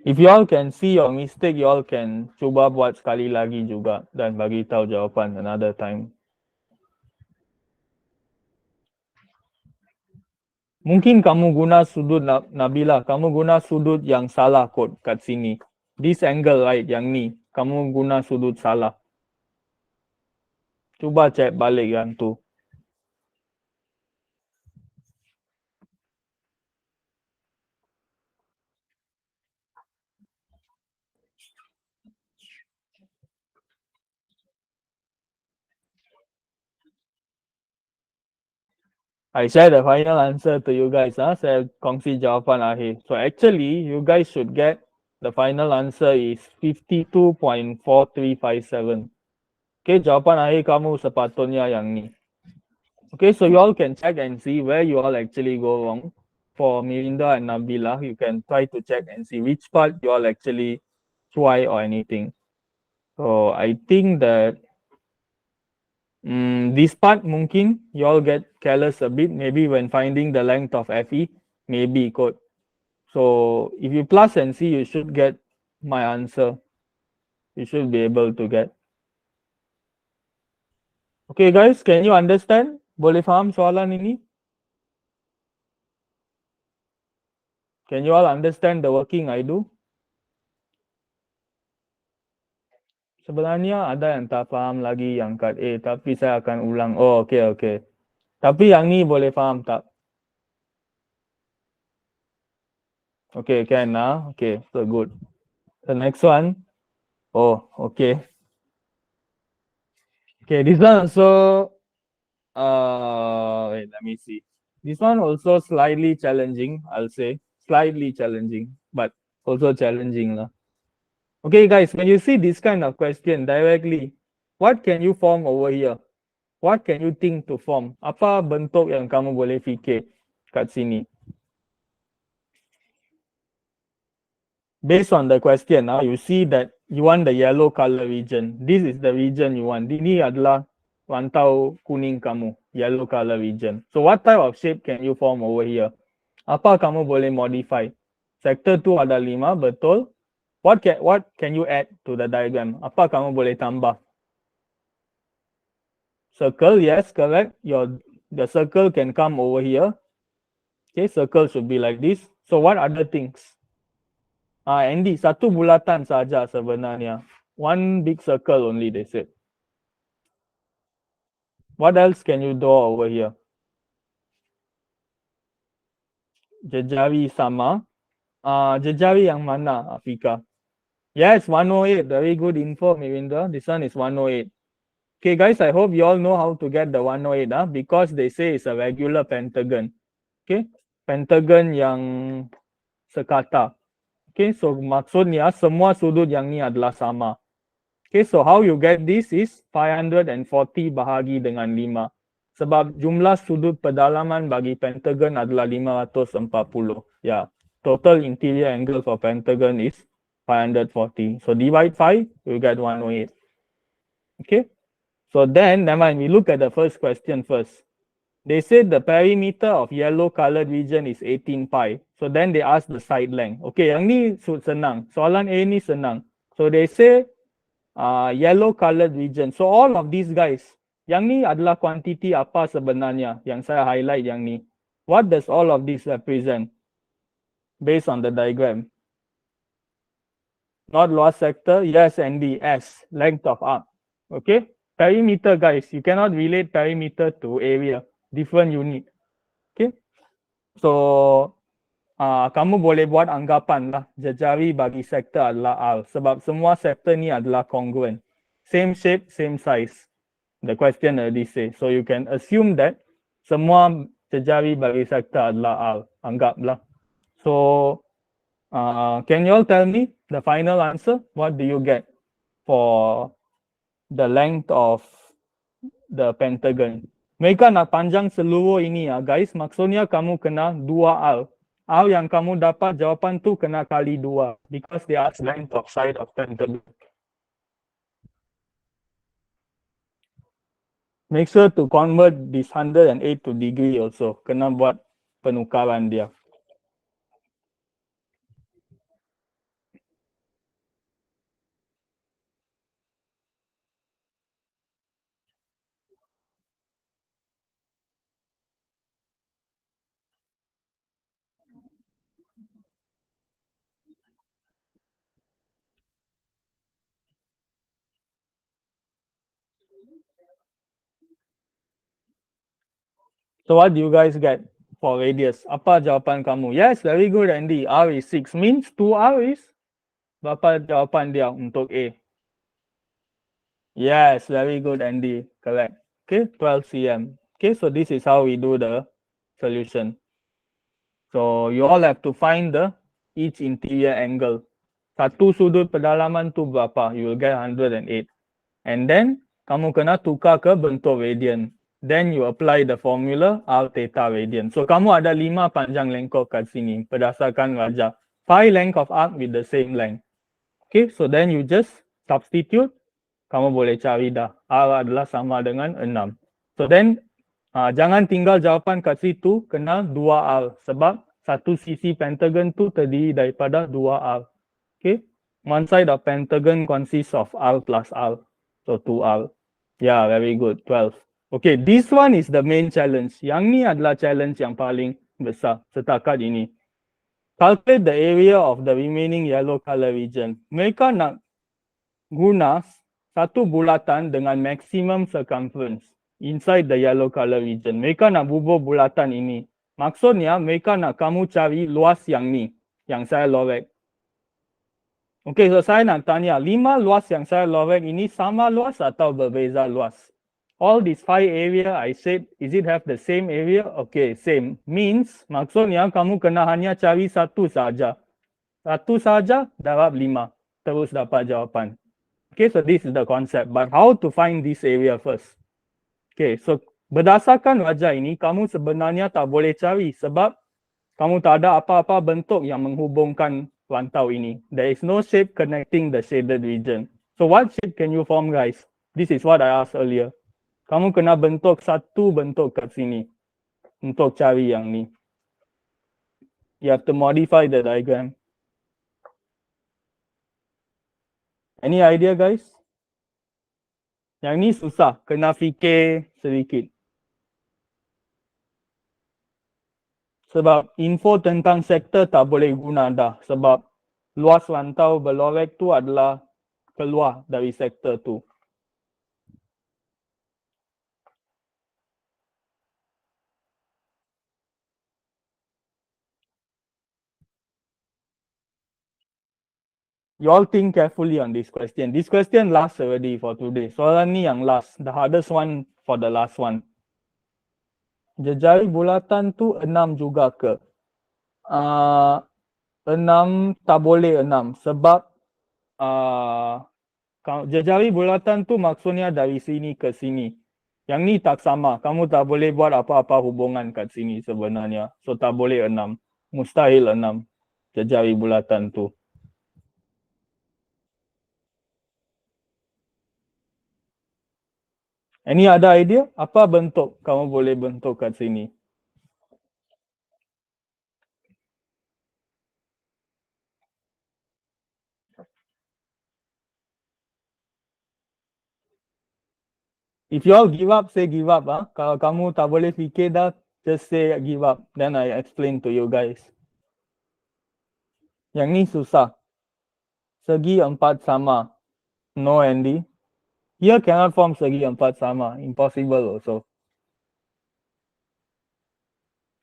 If you all can see your mistake, you all can cuba buat sekali lagi juga dan bagi tahu jawapan another time. Mungkin kamu guna sudut Nabila, kamu guna sudut yang salah kot kat sini. This angle right yang ni, kamu guna sudut salah. Cuba cek balik yang tu. I share the final answer to you guys. Saya kongsi jawapan akhir. So actually, you guys should get the final answer is 52.4357. Okay, jawapan akhir kamu sepatutnya yang ni. Okay, so you all can check and see where you all actually go wrong. For Mirinda and Nabila, you can try to check and see which part you all actually try or anything. So I think that this part mungkin you all get careless a bit, maybe when finding the length of FE, maybe kot. So if you plus and see, you should get my answer. You should be able to get. Okay guys, can you understand? Boleh faham soalan ini? Can you all understand the working I do? Sebenarnya ada yang tak faham lagi yang kat A, tapi saya akan ulang. Oh, okay. Tapi yang ni boleh faham tak? Okay, can now. Okay, so good. The next one. Oh, okay. Okay, this one also. Wait, let me see. This one also slightly challenging, I'll say. Slightly challenging, but also challenging lah. Okay, guys, when you see this kind of question directly, what can you form over here? What can you think to form? Apa bentuk yang kamu boleh fikir kat sini? Based on the question, now you see that you want the yellow color region. This is the region you want. Ini adalah rantau kuning kamu, yellow color region. So what type of shape can you form over here? Apa kamu boleh modify? Sector 2 ada 5, betul. What can you add to the diagram? Apa kamu boleh tambah? Circle, yes, correct. The circle can come over here. Okay, circle should be like this. So what other things? Andy, satu bulatan saja sebenarnya. One big circle only, they said. What else can you draw over here? Jejari sama. Jejari yang mana, Afika? Yes, 108. Very good info, Mirindra. This one is 108. Okay, guys, I hope you all know how to get the 108, because they say it's a regular pentagon. Okay, pentagon yang sekata. Okay, so maksudnya semua sudut yang ni adalah sama. Okay, so how you get this is 540 bahagi dengan 5. Sebab jumlah sudut pedalaman bagi pentagon adalah 540. Yeah, total interior angle for pentagon is 540. So divide 5, you get 108. Okay, so then, never mind, we look at the first question first. They said the perimeter of yellow colored region is 18 pi. So then they ask the side length. Okay, yang ni senang. Soalan A ni senang. So they say yellow colored region. So all of these guys, yang ni adalah quantity apa sebenarnya yang saya highlight yang ni. What does all of this represent based on the diagram? Not luas sector, yes, ND, S, length of arc. Okay, perimeter guys, you cannot relate perimeter to area. Different unit. Okay, so kamu boleh buat anggapan lah jejari bagi sektor adalah R sebab semua sektor ni adalah congruent, same shape, same size. The question already say, so you can assume that semua jejari bagi sektor adalah R. Anggaplah. So can you all tell me the final answer? What do you get for the length of the pentagon? Mereka nak panjang seluruh ini ya guys. Maksudnya kamu kena 2 R. R yang kamu dapat jawapan tu kena kali 2. Because they ask length of side of pentagon. Make sure to convert this 108 to degree also. Kena buat penukaran dia. So what do you guys get for radius? Apa jawapan kamu? Yes, very good Andy. R is 6 means 2R is? Berapa jawapan dia untuk A? Yes, very good Andy. Correct. Okay, 12 cm. Okay, so this is how we do the solution. So you all have to find each interior angle. Satu sudut pedalaman tu berapa? You will get 108. And then kamu kena tukar ke bentuk radian. Then you apply the formula R theta radian. So kamu ada 5 panjang lengkok kat sini berdasarkan raja. 5 length of arc with the same length. Okay, so then you just substitute. Kamu boleh cari dah. R adalah sama dengan 6. So then jangan tinggal jawapan kat situ, kena 2R. Sebab satu sisi pentagon tu terdiri daripada 2R. Okay, One side of pentagon consists of R plus R. So 2R. Yeah, very good. 12. Okay, this one is the main challenge. Yang ni adalah challenge yang paling besar setakat ini. Calculate the area of the remaining yellow color region. Mereka nak guna satu bulatan dengan maximum circumference inside the yellow color region. Mereka nak bubuh bulatan ini. Maksudnya mereka nak kamu cari luas yang ni, yang saya lorek. Okay, so saya nak tanya, 5 luas yang saya lorek ini sama luas atau berbeza luas? All these 5 area I said, is it have the same area? Okay, same. Means, maksudnya kamu kena hanya cari satu saja. Satu saja, darab 5. Terus dapat jawapan. Okay, so this is the concept. But how to find this area first? Okay, so berdasarkan wajah ini, kamu sebenarnya tak boleh cari sebab kamu tak ada apa-apa bentuk yang menghubungkan rantau ini. There is no shape connecting the shaded region. So what shape can you form, guys? This is what I asked earlier. Kamu kena bentuk satu bentuk kat sini untuk cari yang ni. You have to modify the diagram. Any idea, guys? Yang ni susah, kena fikir sedikit. Sebab info tentang sektor tak boleh guna dah. Sebab luas rantau berlorek tu adalah keluar dari sektor tu. You all think carefully on this question. This question last already for today. Soalan ni yang last. The hardest one for the last one. Jejari bulatan tu 6 juga ke? 6 tak boleh 6 sebab jejari bulatan tu maksudnya dari sini ke sini. Yang ni tak sama. Kamu tak boleh buat apa-apa hubungan kat sini sebenarnya. So tak boleh 6. Mustahil 6 jejari bulatan tu. Any other idea? Apa bentuk kamu boleh bentuk kat sini? If you all give up, say give up. Kalau kamu tak boleh fikir dah, just say give up. Then I explain to you guys. Yang ni susah. Segi 4 sama. No, Andy. Here cannot form segi 4 sama. Impossible also.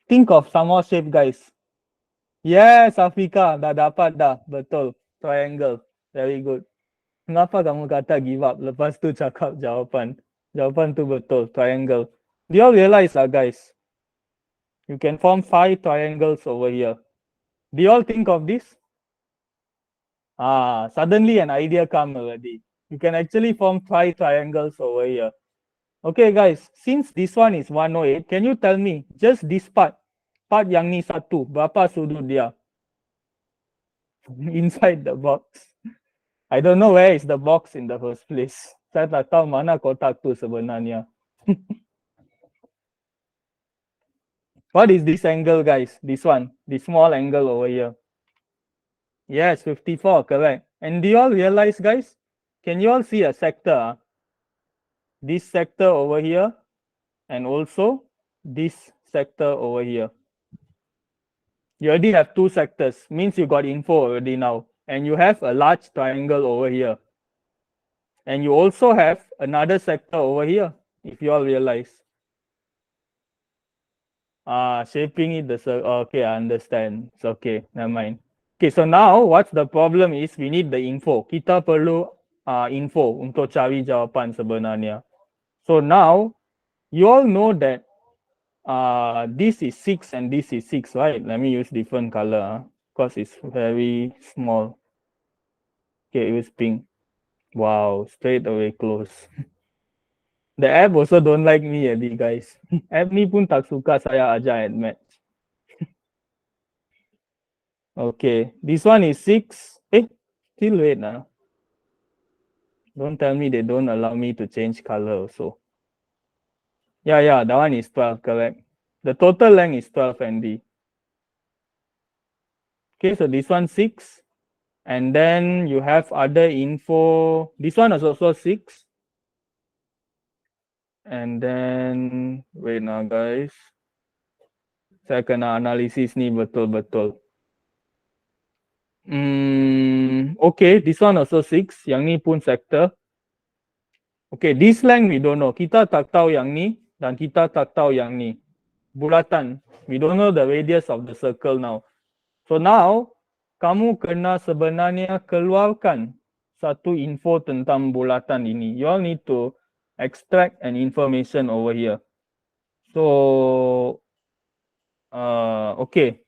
Think of some more shape, guys. Yes, Afika. Dah dapat dah. Betul. Triangle. Very good. Kenapa kamu kata give up? Lepas tu cakap jawapan. Jawapan tu betul. Triangle. Do you all realize guys? You can form 5 triangles over here. Do you all think of this? Suddenly an idea come already. You can actually form 5 triangles over here. Okay, guys. Since this one is 108, can you tell me just this part yang ni satu, berapa sudut dia? Inside the box. I don't know where is the box in the first place. Saya tak tahu mana kotak tu sebenarnya. What is this angle, guys? This one, this small angle over here. Yes, 54, correct. And do you all realize, guys? Can you all see a sector? This sector over here, and also this sector over here. You already have 2 sectors, means you got info already now. And you have a large triangle over here. And you also have another sector over here, if you all realize. Shaping it, okay, I understand. It's okay, never mind. Okay, so now what's the problem is we need the info. Kita perlu info untuk cari jawapan sebenarnya. So now, you all know that this is 6 and this is 6, right? Let me use different color because it's very small. Okay, use pink. Wow, straight away close. The app also don't like me, guys. App ni pun tak suka saya ajar at match. Okay, this one is 6. Still wait now. Don't tell me they don't allow me to change color also. Yeah, that one is 12, correct. The total length is 12 ND. Okay, so this one 6. And then you have other info. This one is also 6. And then, wait now guys. Saya kena analisis ni betul-betul. Okay, this one also 6. Yang ni pun sector. Okay, this length we don't know. Kita tak tahu yang ni dan kita tak tahu yang ni. Bulatan. We don't know the radius of the circle now. So now, kamu kena sebenarnya keluarkan satu info tentang bulatan ini. You all need to extract an information over here. So, okay.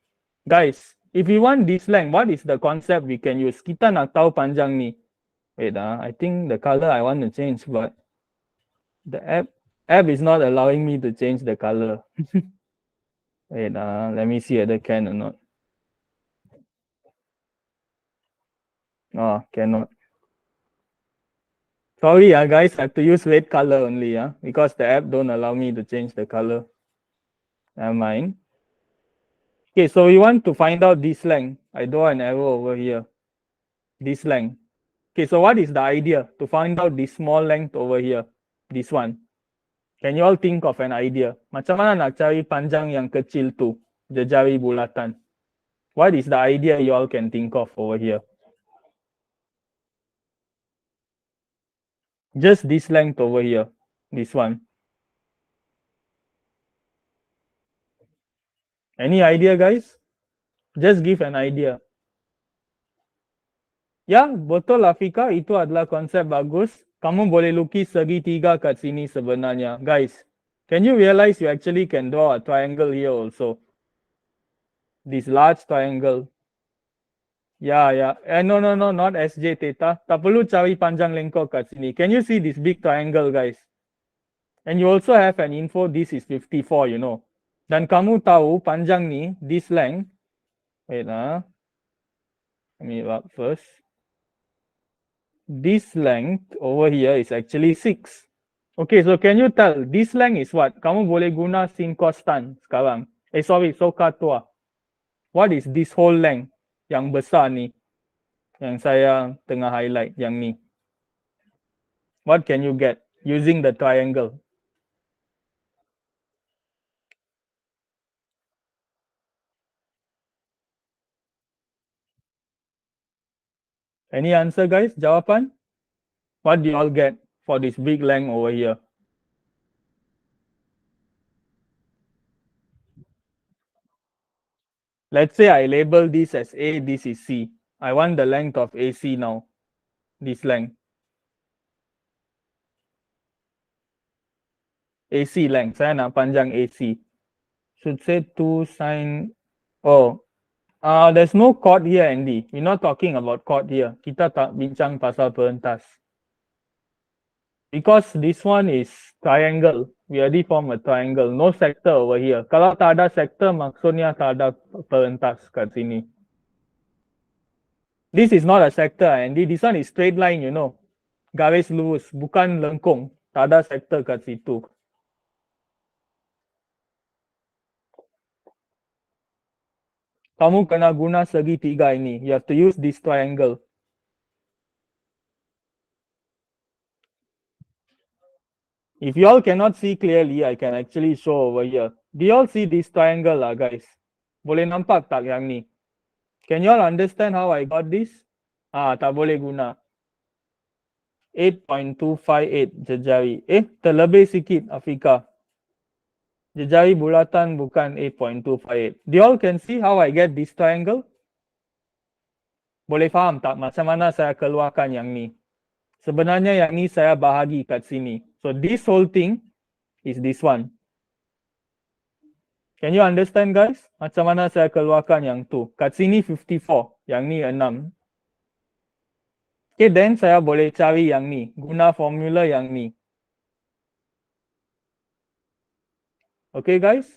Guys, if you want this length, what is the concept we can use? Kita nak tahu panjang ni. Wait, I think the color I want to change, but the app is not allowing me to change the color. Wait, let me see whether can or not. Oh, cannot. Sorry, guys, I have to use red color only, because the app don't allow me to change the color. Never mind. Okay, so we want to find out this length. I draw an arrow over here. This length. Okay, so what is the idea? To find out this small length over here. This one. Can you all think of an idea? Macam mana nak cari panjang yang kecil tu? Jejari bulatan. What is the idea you all can think of over here? Just this length over here. This one. Any idea, guys? Just give an idea. Ya, betul Afika, itu adalah konsep bagus. Kamu boleh lukis segitiga kat sini sebenarnya. Guys, can you realize you actually can draw a triangle here also? This large triangle. Ya, no, not SJ theta. Tak perlu cari panjang lengkok kat sini. Can you see this big triangle, guys? And you also have an info, this is 54, you know. Dan kamu tahu panjang ni, this length. Wait, let me wrap first. This length over here is actually 6. Okay, so can you tell this length is what? Kamu boleh guna sin cos tan sekarang. Soka tua. What is this whole length yang besar ni? Yang saya tengah highlight yang ni. What can you get using the triangle? Any answer, guys? Jawapan? What do you all get for this big length over here? Let's say I label this as A, this is C. I want the length of AC now. This length. AC length. Saya nak panjang AC. Should say 2 sin. Oh, there's no chord here, Andy. We're not talking about chord here. Kita tak bincang pasal perentas. Because this one is triangle. We already form a triangle. No sector over here. Kalau tak ada sector, maksudnya tak ada perentas kat sini. This is not a sector, Andy. This one is straight line, you know. Garis lurus, bukan lengkung. Tak ada sector kat situ. Kamu kena guna segitiga ini. You have to use this triangle. If you all cannot see clearly, I can actually show over here. Do you all see this triangle lah, guys? Boleh nampak tak yang ni? Can you all understand how I got this? Tak boleh guna. 8.258 jejari. Terlebih sikit, Afika. Jejari bulatan bukan 8.258. Do you all can see how I get this triangle? Boleh faham tak macam mana saya keluarkan yang ni? Sebenarnya yang ni saya bahagi kat sini. So this whole thing is this one. Can you understand, guys? Macam mana saya keluarkan yang tu? Kat sini 54, yang ni 6. Okay, then saya boleh cari yang ni. Guna formula yang ni. Okay, guys?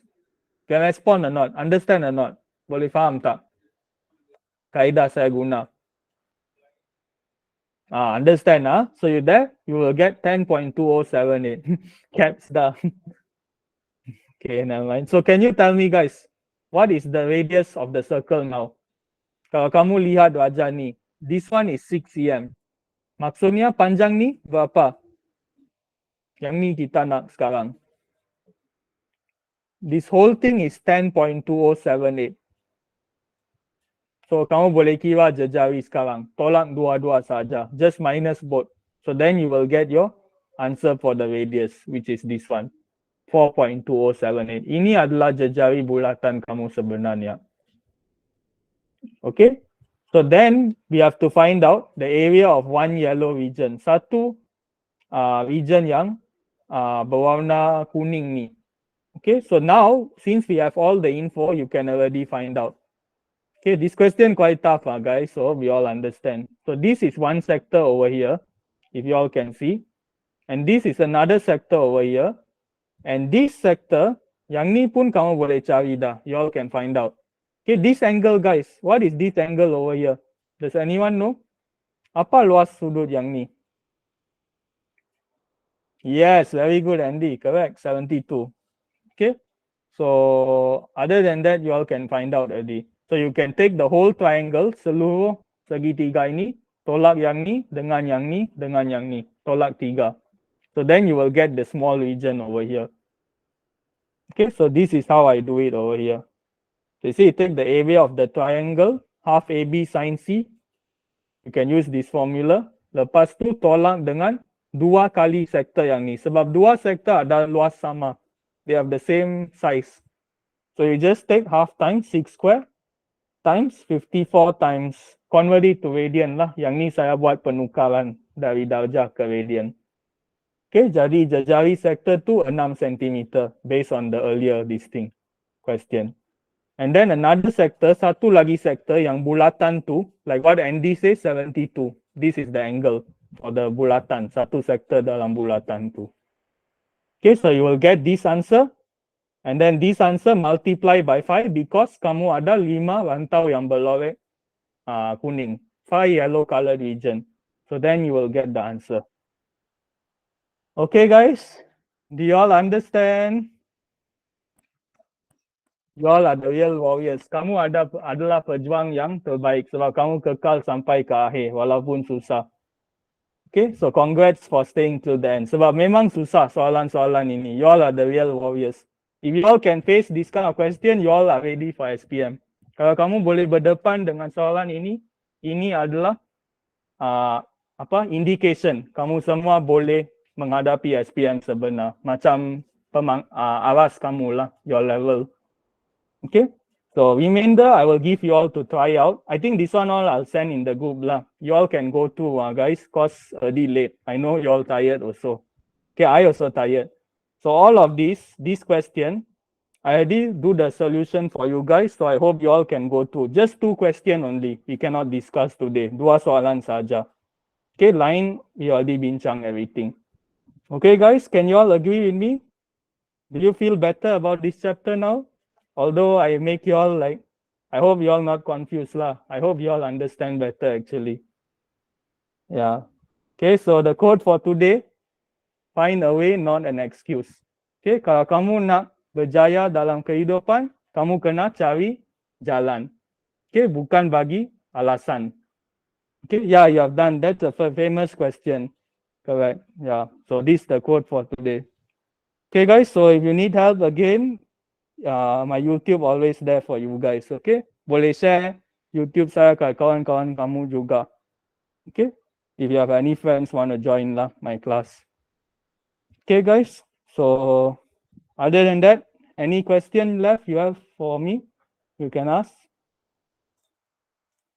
Can respond or not? Understand or not? Boleh faham tak? Kaedah saya guna. Understand, So you there? You will get 10.2078. Caps dah. Okay, never mind. So can you tell me, guys, what is the radius of the circle now? Kalau kamu lihat wajah ni, This one is 6 cm. Maksudnya panjang ni berapa? Yang ni kita nak sekarang. This whole thing is 10.2078. So kamu boleh kira jejari sekarang. Tolak dua-dua saja. Just minus both. So then you will get your answer for the radius, which is this one. 4.2078. Ini adalah jejari bulatan kamu sebenarnya. Okay. So then we have to find out the area of one yellow region. Satu region yang berwarna kuning ni. Okay. So now since we have all the info, you can already find out. Okay, this question quite tough, guys, so we all understand. So this is one sector over here, if you all can see. And this is another sector over here. And this sector, yang ni pun kamu boleh cari dah. You all can find out. Okay, this angle, guys. What is this angle over here? Does anyone know? Apa luas sudut yang ni? Yes, very good, Andy. Correct, 72. Okay. So other than that, you all can find out already. So you can take the whole triangle, seluruh segitiga ini, tolak yang ni, dengan yang ni, dengan yang ni, tolak 3. So then you will get the small region over here. Okay, so this is how I do it over here. So you see, take the area of the triangle, half AB sin C. You can use this formula. Lepas tu tolak dengan 2 kali sektor yang ni. Sebab 2 sektor ada luas sama. They have the same size. So you just take half times 6 square times 54 times, convert it to radian lah. Yang ni saya buat penukaran dari darjah ke radian. Okay, jadi jejari sektor tu 6 cm based on the earlier this thing question. And then another sector, satu lagi sektor yang bulatan tu, like what Andy says, 72. This is the angle for the bulatan, satu sektor dalam bulatan tu. Okay, so you will get this answer. And then this answer multiply by 5 because kamu ada 5 rantau yang berlorek kuning. 5 yellow colored region. So then you will get the answer. Okay guys, do you all understand? You all are the real warriors. Kamu adalah pejuang yang terbaik sebab kamu kekal sampai ke akhir walaupun susah. Okay, so congrats for staying till the end. Sebab memang susah soalan-soalan ini. You all are the real warriors. If you all can face this kind of question, you all are ready for SPM. Kalau kamu boleh berdepan dengan soalan ini adalah indication kamu semua boleh menghadapi SPM sebenar. Macam aras kamu lah, your level. Okay, so remainder I will give you all to try out. I think this one all I'll send in the group lah. You all can go through guys, cause already late. I know you all tired also. Okay, I also tired. So all of this question, I already do the solution for you guys. So I hope you all can go through. Just 2 questions only. We cannot discuss today. 2 soalan saja. Okay, line, we already bincang everything. Okay guys, can you all agree with me? Do you feel better about this chapter now? Although I make you all like, I hope you all not confused lah. I hope you all understand better actually. Yeah. Okay, so the quote for today, find a way, not an excuse. Okay, kalau kamu nak berjaya dalam kehidupan, kamu kena cari jalan. Okay, bukan bagi alasan. Okay, yeah, you have done. That's a famous question. Correct. Yeah, so this is the quote for today. Okay, guys, so if you need help again, my YouTube always there for you guys. Okay, boleh share YouTube saya ke kawan-kawan kamu juga. Okay, if you have any friends want to join lah my class. Okay guys, so other than that, any question left you have for me, you can ask.